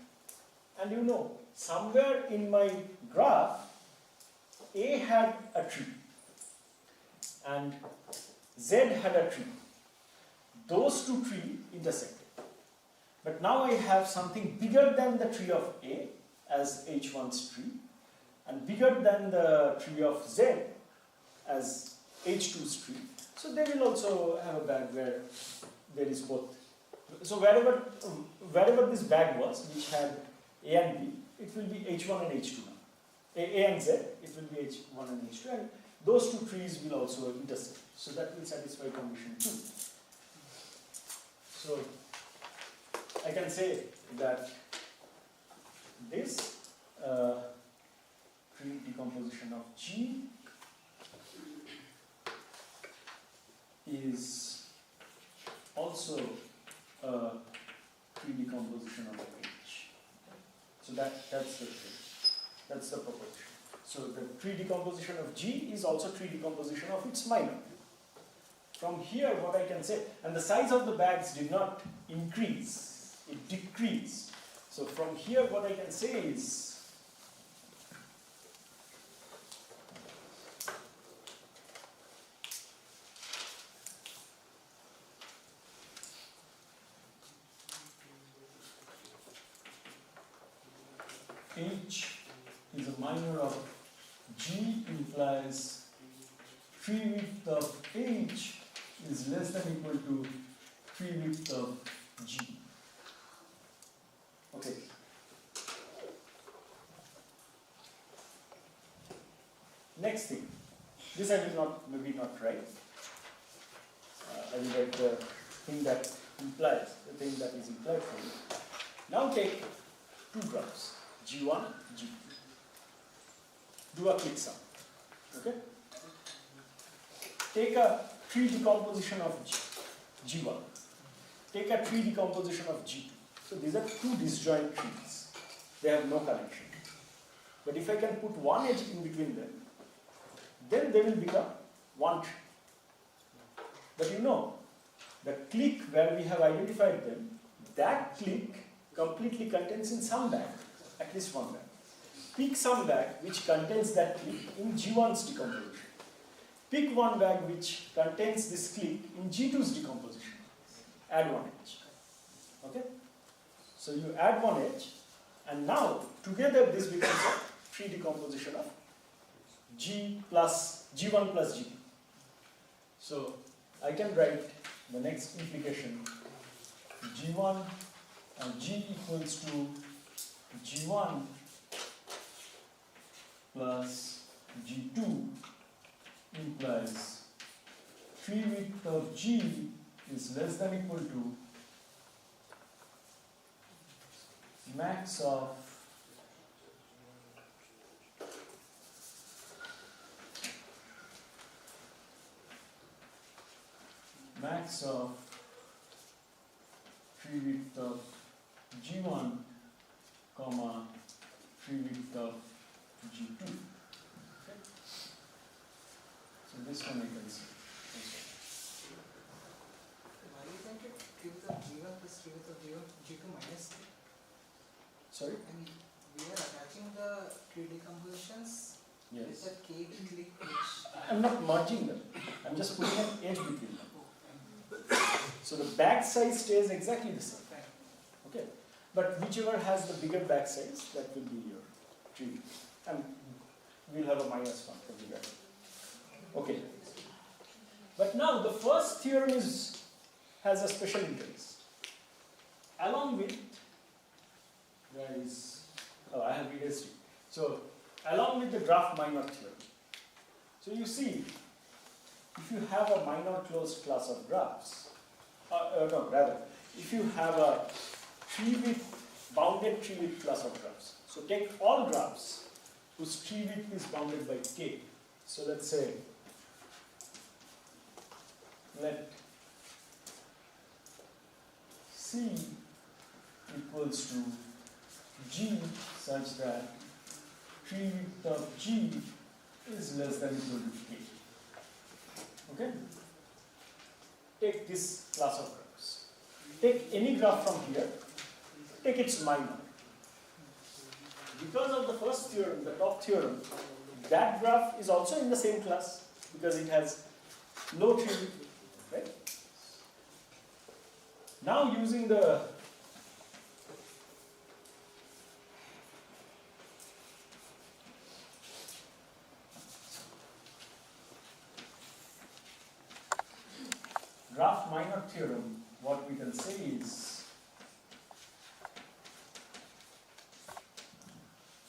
And you know, somewhere in my graph, A had a tree and Z had a tree. Those two trees intersected. But now I have something bigger than the tree of A as H1's tree and bigger than the tree of Z as H2's tree. So they will also have a bag where there is both. So wherever this bag was, which had A and B, it will be H1 and H2 now. A and Z, it will be H1 and H2, and those two trees will also intersect. So that will satisfy condition 2. So I can say that this tree decomposition of G is also a tree decomposition of H. So that's the tree. That's the proposition. So the tree decomposition of G is also tree decomposition of its minor. From here, what I can say, and the size of the bags did not increase, it decreased. So from here, what I can say is, H is a minor of G implies treewidth of H is less than equal to treewidth of G. Okay. Next thing. This I will maybe not write. I will write the thing that implies, the thing that is implied for you. Now take two graphs. G1, G2. Do a click sum. Okay? Take a tree decomposition of G1. Take a tree decomposition of G2. So these are two disjoint trees. They have no connection. But if I can put one edge in between them, then they will become one tree. But you know, the click where we have identified them, that click completely contains in some bag. At least one bag. Pick some bag which contains that click in G1's decomposition. pick one bag which contains this clique in G2's decomposition. Add one edge. Okay? So you add one edge, and now together this becomes a free decomposition of G plus G1 plus G2. So I can write the next implication G1 and G equals to G1 plus G2 implies treewidth of G is less than equal to max of treewidth of G1 comma treewidth of G2. Okay. So this one I can see. Why isn't it treewidth of G1 plus treewidth of G2 minus K? Sorry? And we are attaching the tree decompositions with Yes. the K clique which I'm not merging them. I'm just putting an edge between them. So the back size stays exactly the same. Okay. But whichever has the bigger back size, that will be your tree. And we'll have a minus one for the back. Okay. But now the first theorem has a special interest. Along with, I have erased it. So along with the graph minor theorem. So you see, if you have a minor closed class of graphs, if you have a bounded treewidth class of graphs. So take all graphs whose treewidth is bounded by K. So let's say, let C equals to G such that treewidth of G is less than equal to K. Okay? Take this class of graphs. Take any graph from here, take its minor. Because of the first theorem, the top theorem, that graph is also in the same class because it has low treewidth, right? Now using the graph minor theorem, what we can say is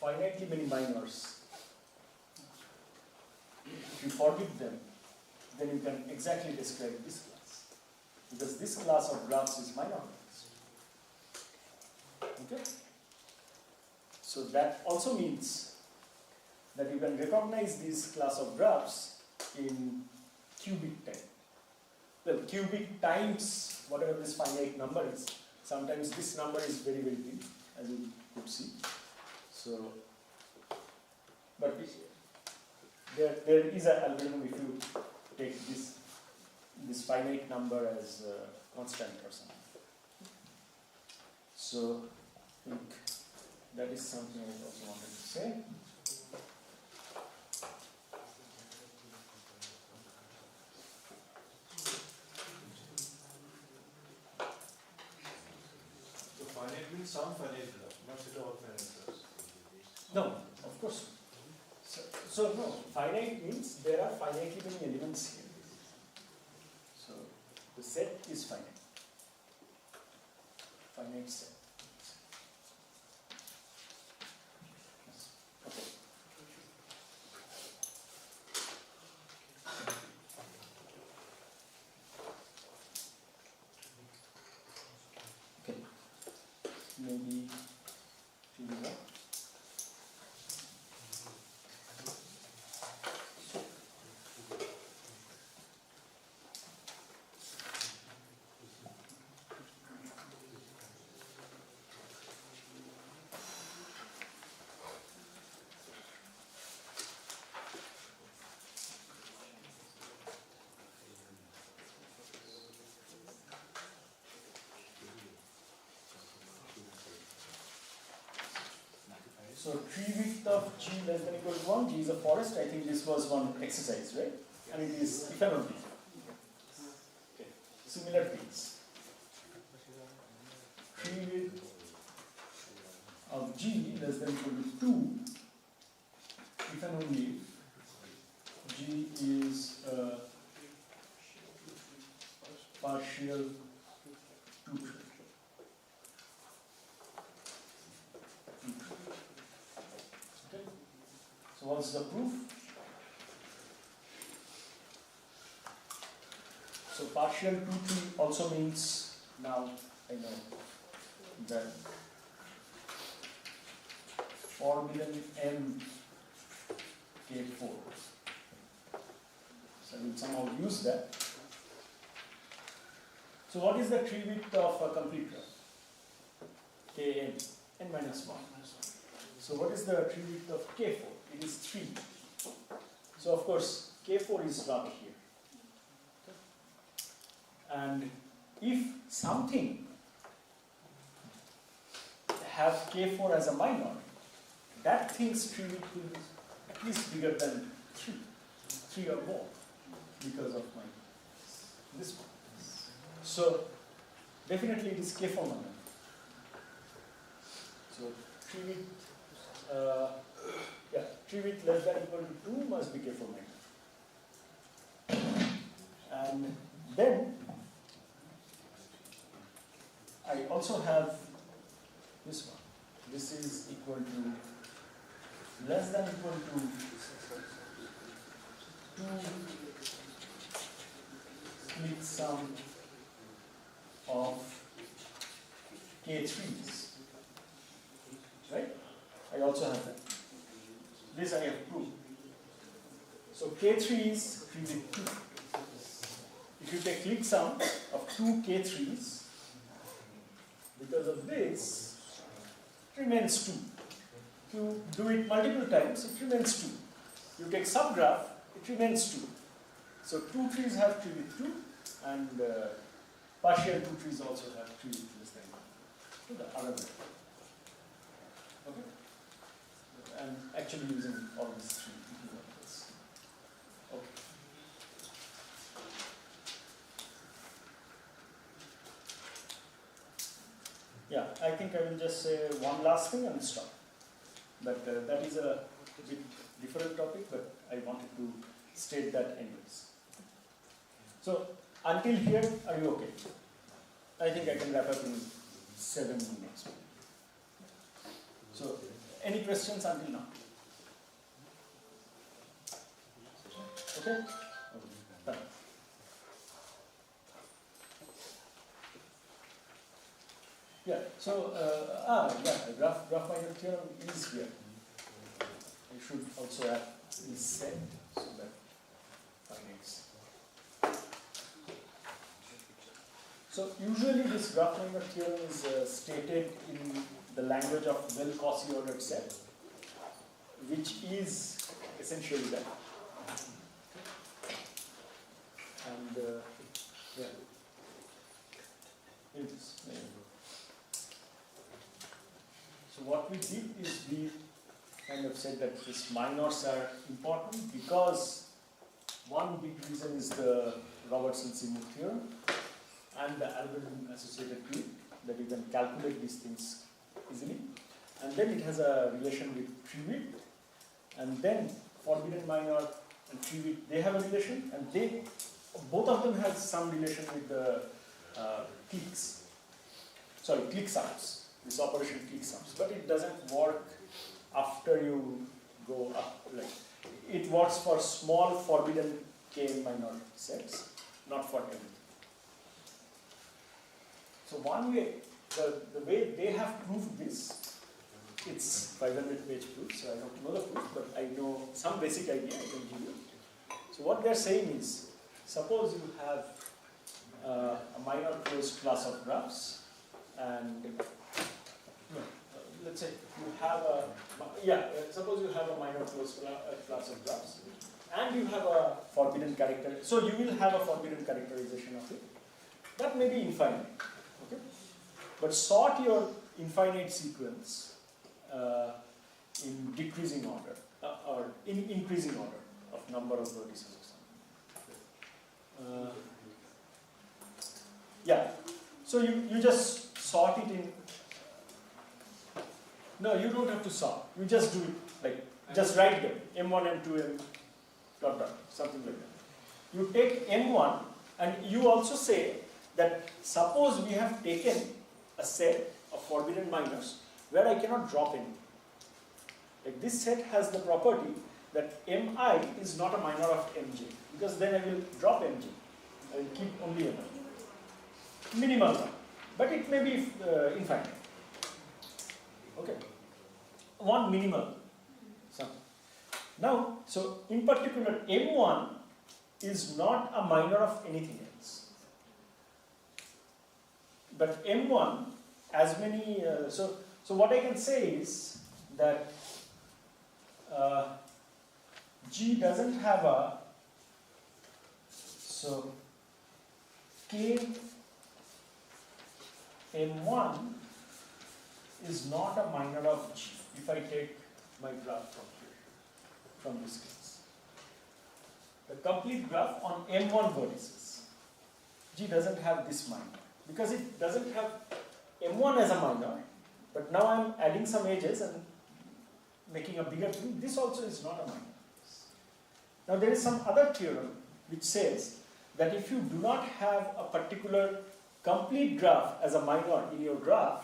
finitely many minors. If you forbid them, then you can exactly describe this class. Because this class of graphs is minor graphs. Okay? So that also means that you can recognize these class of graphs in cubic time. Well, cubic times whatever this finite number is. Sometimes this number is very, very big, as you could see. So, but there is an algorithm if you take this finite number as a constant or something. So, I think that is something I also wanted to say. Some finite graph, not set all finite graphs. No, of course. So no, finite means there are finitely many elements here. So the set is finite. Finite set. Okay. Okay. Maybe figure out. So treewidth of G less than equal to 1, G is a forest. I think this was one exercise, right? and it is if and only. Okay. Similar things. Treewidth of G less than equal to 2 if and only G is a partial 2-tree. Okay. So what's the proof? So partial 2-tree also means, now I know that forbidden M K4. So I will somehow use that. So what is the treewidth of a complete graph? Kn, n minus 1. So what is the treewidth of K4? It is 3. So of course K4 is not here. And if something have K4 as a minor, that thing's treewidth will be at least bigger than 3 or more, because of this one. So definitely it is K4 minor. So treewidth, treewidth less than equal to 2 must be K4 minor. And then I also have this one. This is equal to less than equal to 2 split sum of K3s. Right? I also have that. This I have proved. So K3 is treewidth 2. If you take click sum of 2 K3s, because of this, it remains 2. If you do it multiple times, it remains 2. You take subgraph, it remains 2. So 2 trees have treewidth 2, and partial 2 trees also have treewidth less than 1. So the other way. Okay? I'm actually using all these 3 examples. Okay. Yeah, I think I will just say one last thing and stop. But that is a bit different topic, but I wanted to state that anyways. So, until here, are you okay? I think I can wrap up in 7 minutes. So, any questions until now? Okay? Done. Yeah, so, graph minor theorem is here. I should also add this set so that finds. So, usually this graph minor theorem is stated in the language of well-Cauchy ordered set, which is essentially that. And, yeah. It is. So what we did is we kind of said that these minors are important because one big reason is the Robertson-Seymour theorem and the algorithm associated to it, that you can calculate these things easily. And then it has a relation with treewidth, and then forbidden minor and treewidth, they have a relation, and they both of them have some relation with the click sums. This operation click sums, but it doesn't work after you go up. Like it works for small forbidden k minor sets, not for everything. So one way, the way they have proved this, it's 500-page proof. So I don't know the proof, but I know some basic idea I can give you. So what they're saying is, suppose you have a minor closed class of graphs, and let's say you have suppose you have a minor closed class of graphs, and you have a forbidden character. So you will have a forbidden characterization of it. That may be infinite, okay? But sort your infinite sequence in decreasing order or in increasing order of number of vertices or something. Yeah, so you just sort it in. No, you don't have to sort. You just do it like, just write them, M1, M2, M dot dot, something like that. You take M1 and you also say that suppose we have taken a set of forbidden minors where I cannot drop any. Like this set has the property that Mi is not a minor of Mj, because then I will drop Mj. I will keep only Mi. Minimal one, but it may be infinite. Okay, one minimal sum. Now, so in particular, M1 is not a minor of anything else. But M1, as many, so what I can say is that G doesn't have a, so K M1 is not a minor of G if I take my graph from here, from this case. The complete graph on M1 vertices. G doesn't have this minor because it doesn't have M1 as a minor, but now I'm adding some edges and making a bigger thing. This also is not a minor. Now there is some other theorem which says that if you do not have a particular complete graph as a minor in your graph,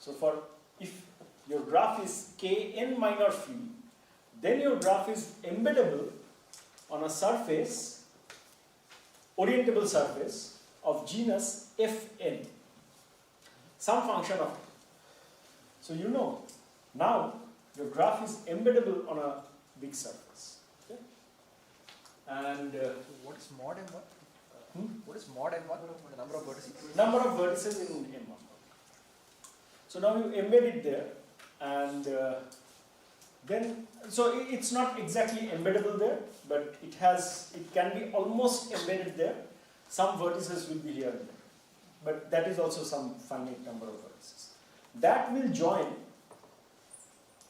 so for if your graph is Kn minor phi, then your graph is embeddable on a surface, orientable surface of genus Fn, some function of it. So you know, now your graph is embeddable on a big surface. Okay? And What is mod M1? Hmm? What is mod M1? The number of vertices? number of vertices in M1. So now you embed it there, and then, so it's not exactly embeddable there, but it can be almost embedded there. Some vertices will be here and there, but that is also some finite number of vertices. That will join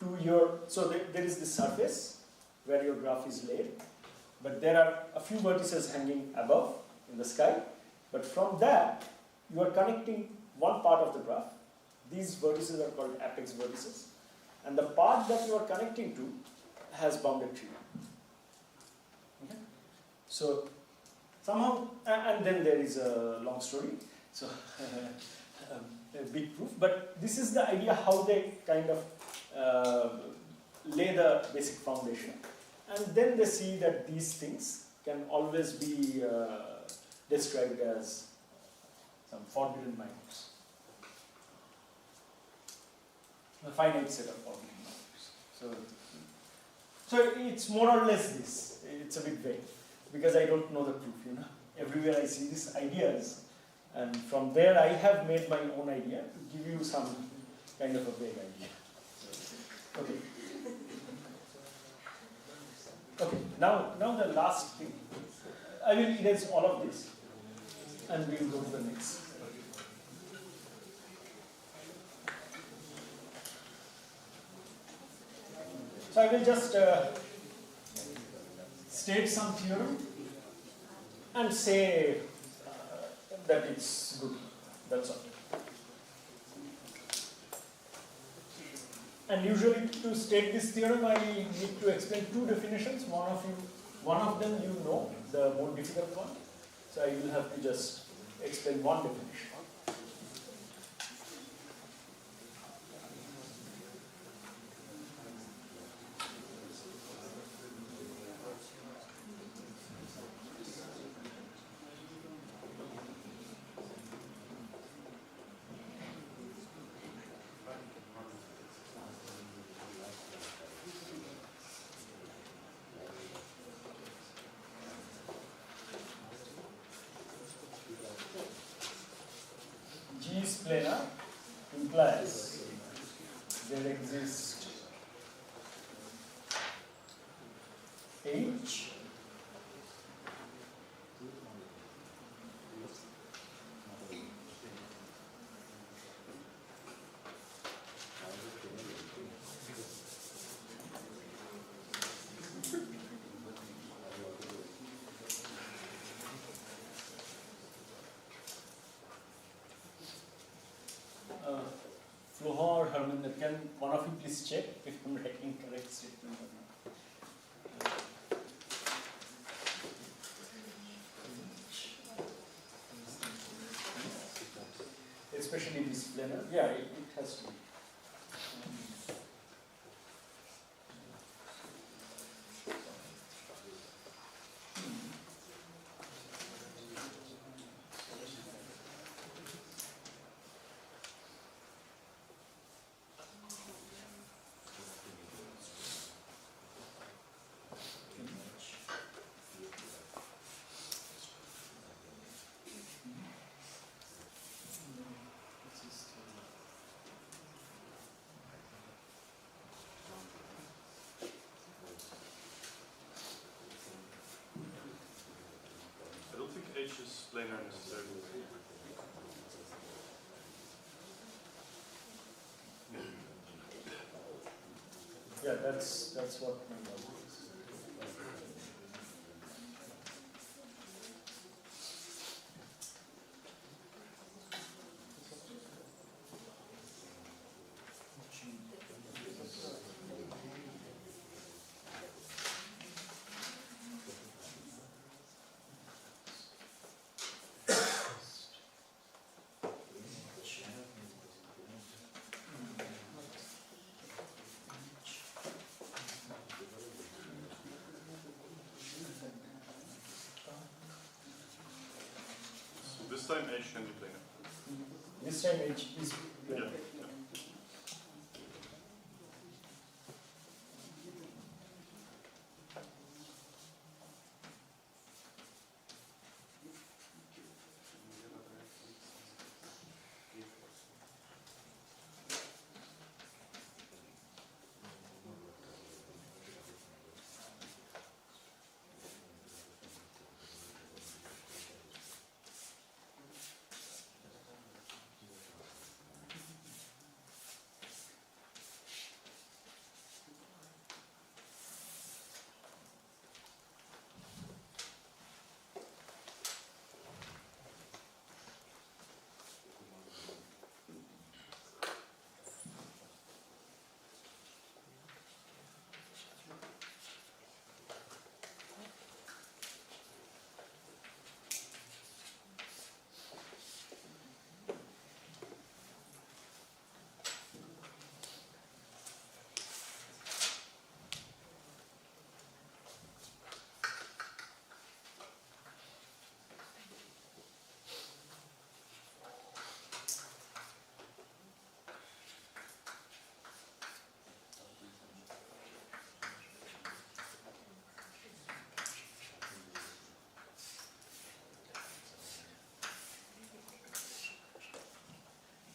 to your, so there is this surface where your graph is laid, but there are a few vertices hanging above in the sky, but from that you are connecting one part of the graph. These vertices are called apex vertices, and the part that you are connecting to has bounded tree. Okay? So somehow, and then there is a long story, so a big proof, but this is the idea how they kind of lay the basic foundation, and then they see that these things can always be described as some forbidden minors. A finite set of forbidden minors. So it's more or less this. It's a bit vague because I don't know the proof. You know, everywhere I see these ideas, and from there I have made my own idea to give you some kind of a vague idea. Okay. Okay. Now the last thing. I will erase all of this, and we will go to the next. So I will just state some theorem and say that it's good. That's all. And usually to state this theorem, I need to explain two definitions. One of them you know, the more difficult one. So I will have to just explain one definition. G is planar implies there exists H check if I'm writing correct statement or not. Especially this planar, yeah, it has to be. I don't think H is planar necessarily. Yeah, that's what my problem is. So this time H can be planar. This time H is Yeah. planar.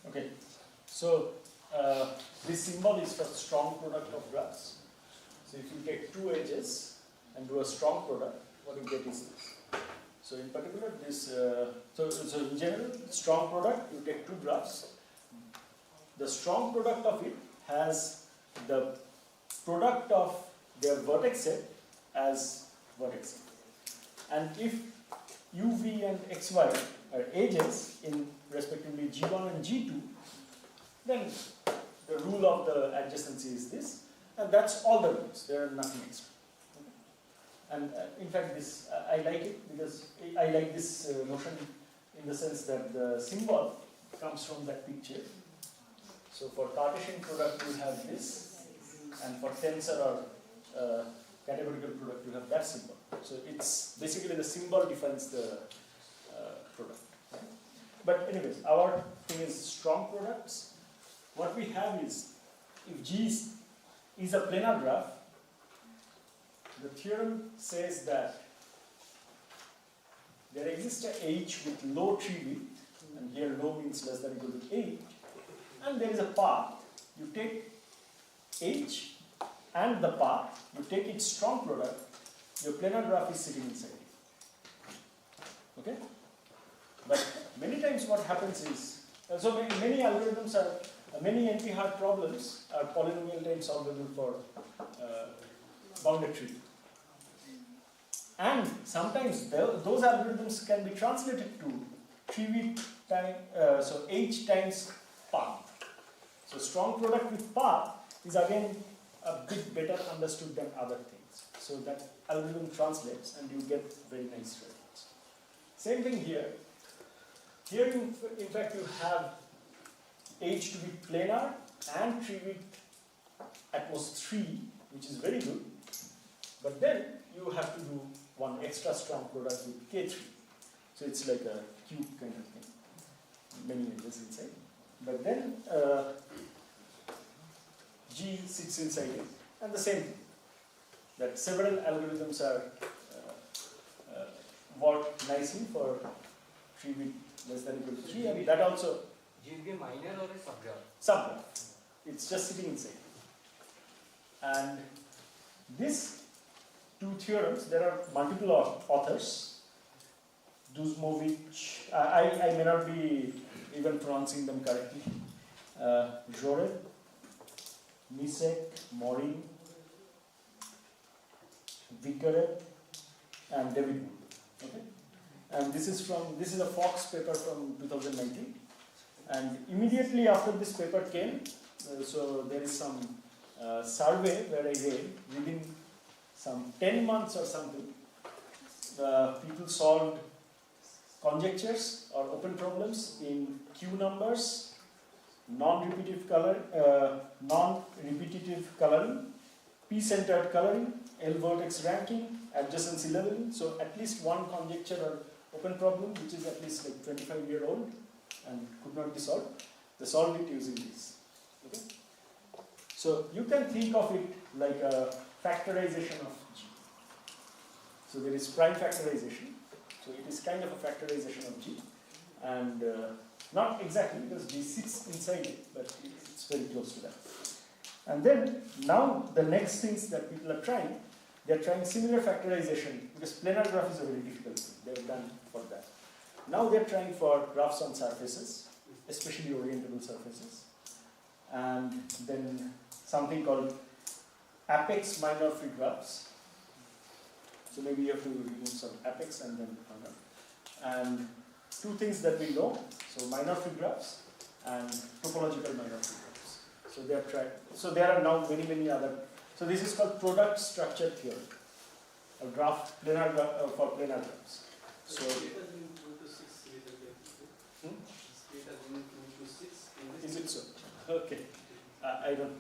Okay, so this symbol is for strong product of graphs. So if you take two edges and do a strong product, what you get is this. So in particular, this, so in general, strong product, you take two graphs. The strong product of it has the product of their vertex set as vertex set. And if UV and XY are edges in respectively G1 and G2, then the rule of the adjacency is this, and that's all the rules. There are nothing extra. Okay? And in fact, this I like it because I like this notion in the sense that the symbol comes from that picture. So for Cartesian product, you have this, and for tensor or categorical product, you have that symbol. So it's basically the symbol defines the product. Right? But anyways, our thing is strong products. What we have is, if G is a planar graph, the theorem says that there exists a H with low treewidth, and here low means less than or equal to 8, and there is a path. You take H and the path, you take its strong product, your planar graph is sitting inside it. Okay? But many times what happens is, so many algorithms are, many NP-hard problems are polynomial time solvable for bounded tree. And sometimes those algorithms can be translated to treewidth time, so H times path. So strong product with path is again a bit better understood than other things. So that algorithm translates and you get very nice results. Same thing here. Here in fact you have H to be planar and treewidth at most 3, which is very good. But then you have to do one extra strong product with K3. So it's like a cube kind of thing. Many edges inside. But then G sits inside it. And the same thing. That several algorithms are work nicely for treewidth less than equal to 3. And that also G will be a minor or a subgraph? subgraph. It's just sitting inside. And these two theorems, there are multiple authors. Duzmovich, I may not be even pronouncing them correctly. Joret, Misek, Morin, Vicaret, and David Wood. Okay? And this is a Fox paper from 2019. And immediately after this paper came, so there is some survey where I read within some 10 months or something, people solved conjectures or open problems in Q numbers, non-repetitive coloring, P-centered coloring, L-vertex ranking, adjacency leveling. So at least one conjecture or open problem which is at least like 25-year-old and could not be solved. They solved it using this. Okay? So you can think of it like a factorization of G. So there is prime factorization. So it is kind of a factorization of G. And not exactly because G sits inside it, but it's very close to that. And then now the next things that people are trying, they're trying similar factorization because planar graph is a very difficult thing. They've done for that. Now they're trying for graphs on surfaces, especially orientable surfaces. And then something called apex minor free graphs. So maybe you have to remove some apex and then minor. And two things that we know, so minor free graphs and topological minor free graphs. So they are trying. So there are now many other. So this is called product structure theory, a graph planar graph for planar graphs. So is it so? Okay. I don't.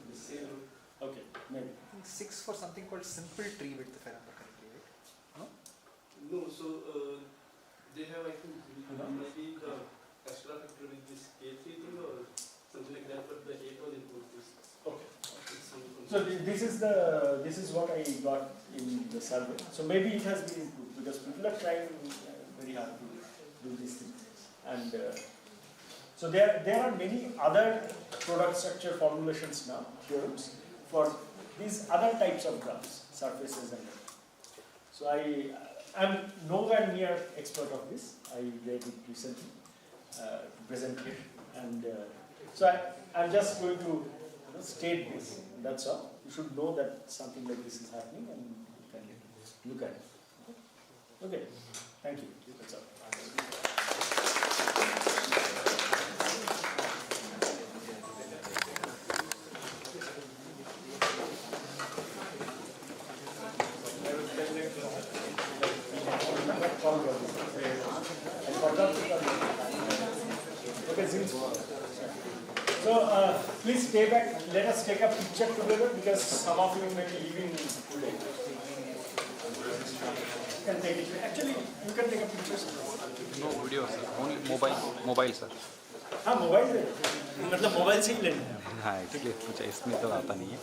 Okay, maybe. I think 6 for something called simple treewidth, if I remember correctly, right? No, so they have, I think, maybe the extra factor with this K3 thing or something like that, but the 8 was input this. Okay. So this is what I got in the survey. So maybe it has been improved because people are trying very hard to do these things. And so there are many other product structure formulations now, theorems, for these other types of graphs, surfaces and everything. So I'm nowhere near expert of this. I read it recently to present here. And so I'm just going to state this. That's all. You should know that something like this is happening and you can look at it. Okay. Thank you. That's all. So please stay back. Let us take a picture together because some of you may be leaving today. You can take it. Actually, you can take a picture. No video, sir. Only mobile, sir. हाँ mobile है मतलब mobile से ही लेना है हाँ इसलिए कुछ इसमें तो आता नहीं है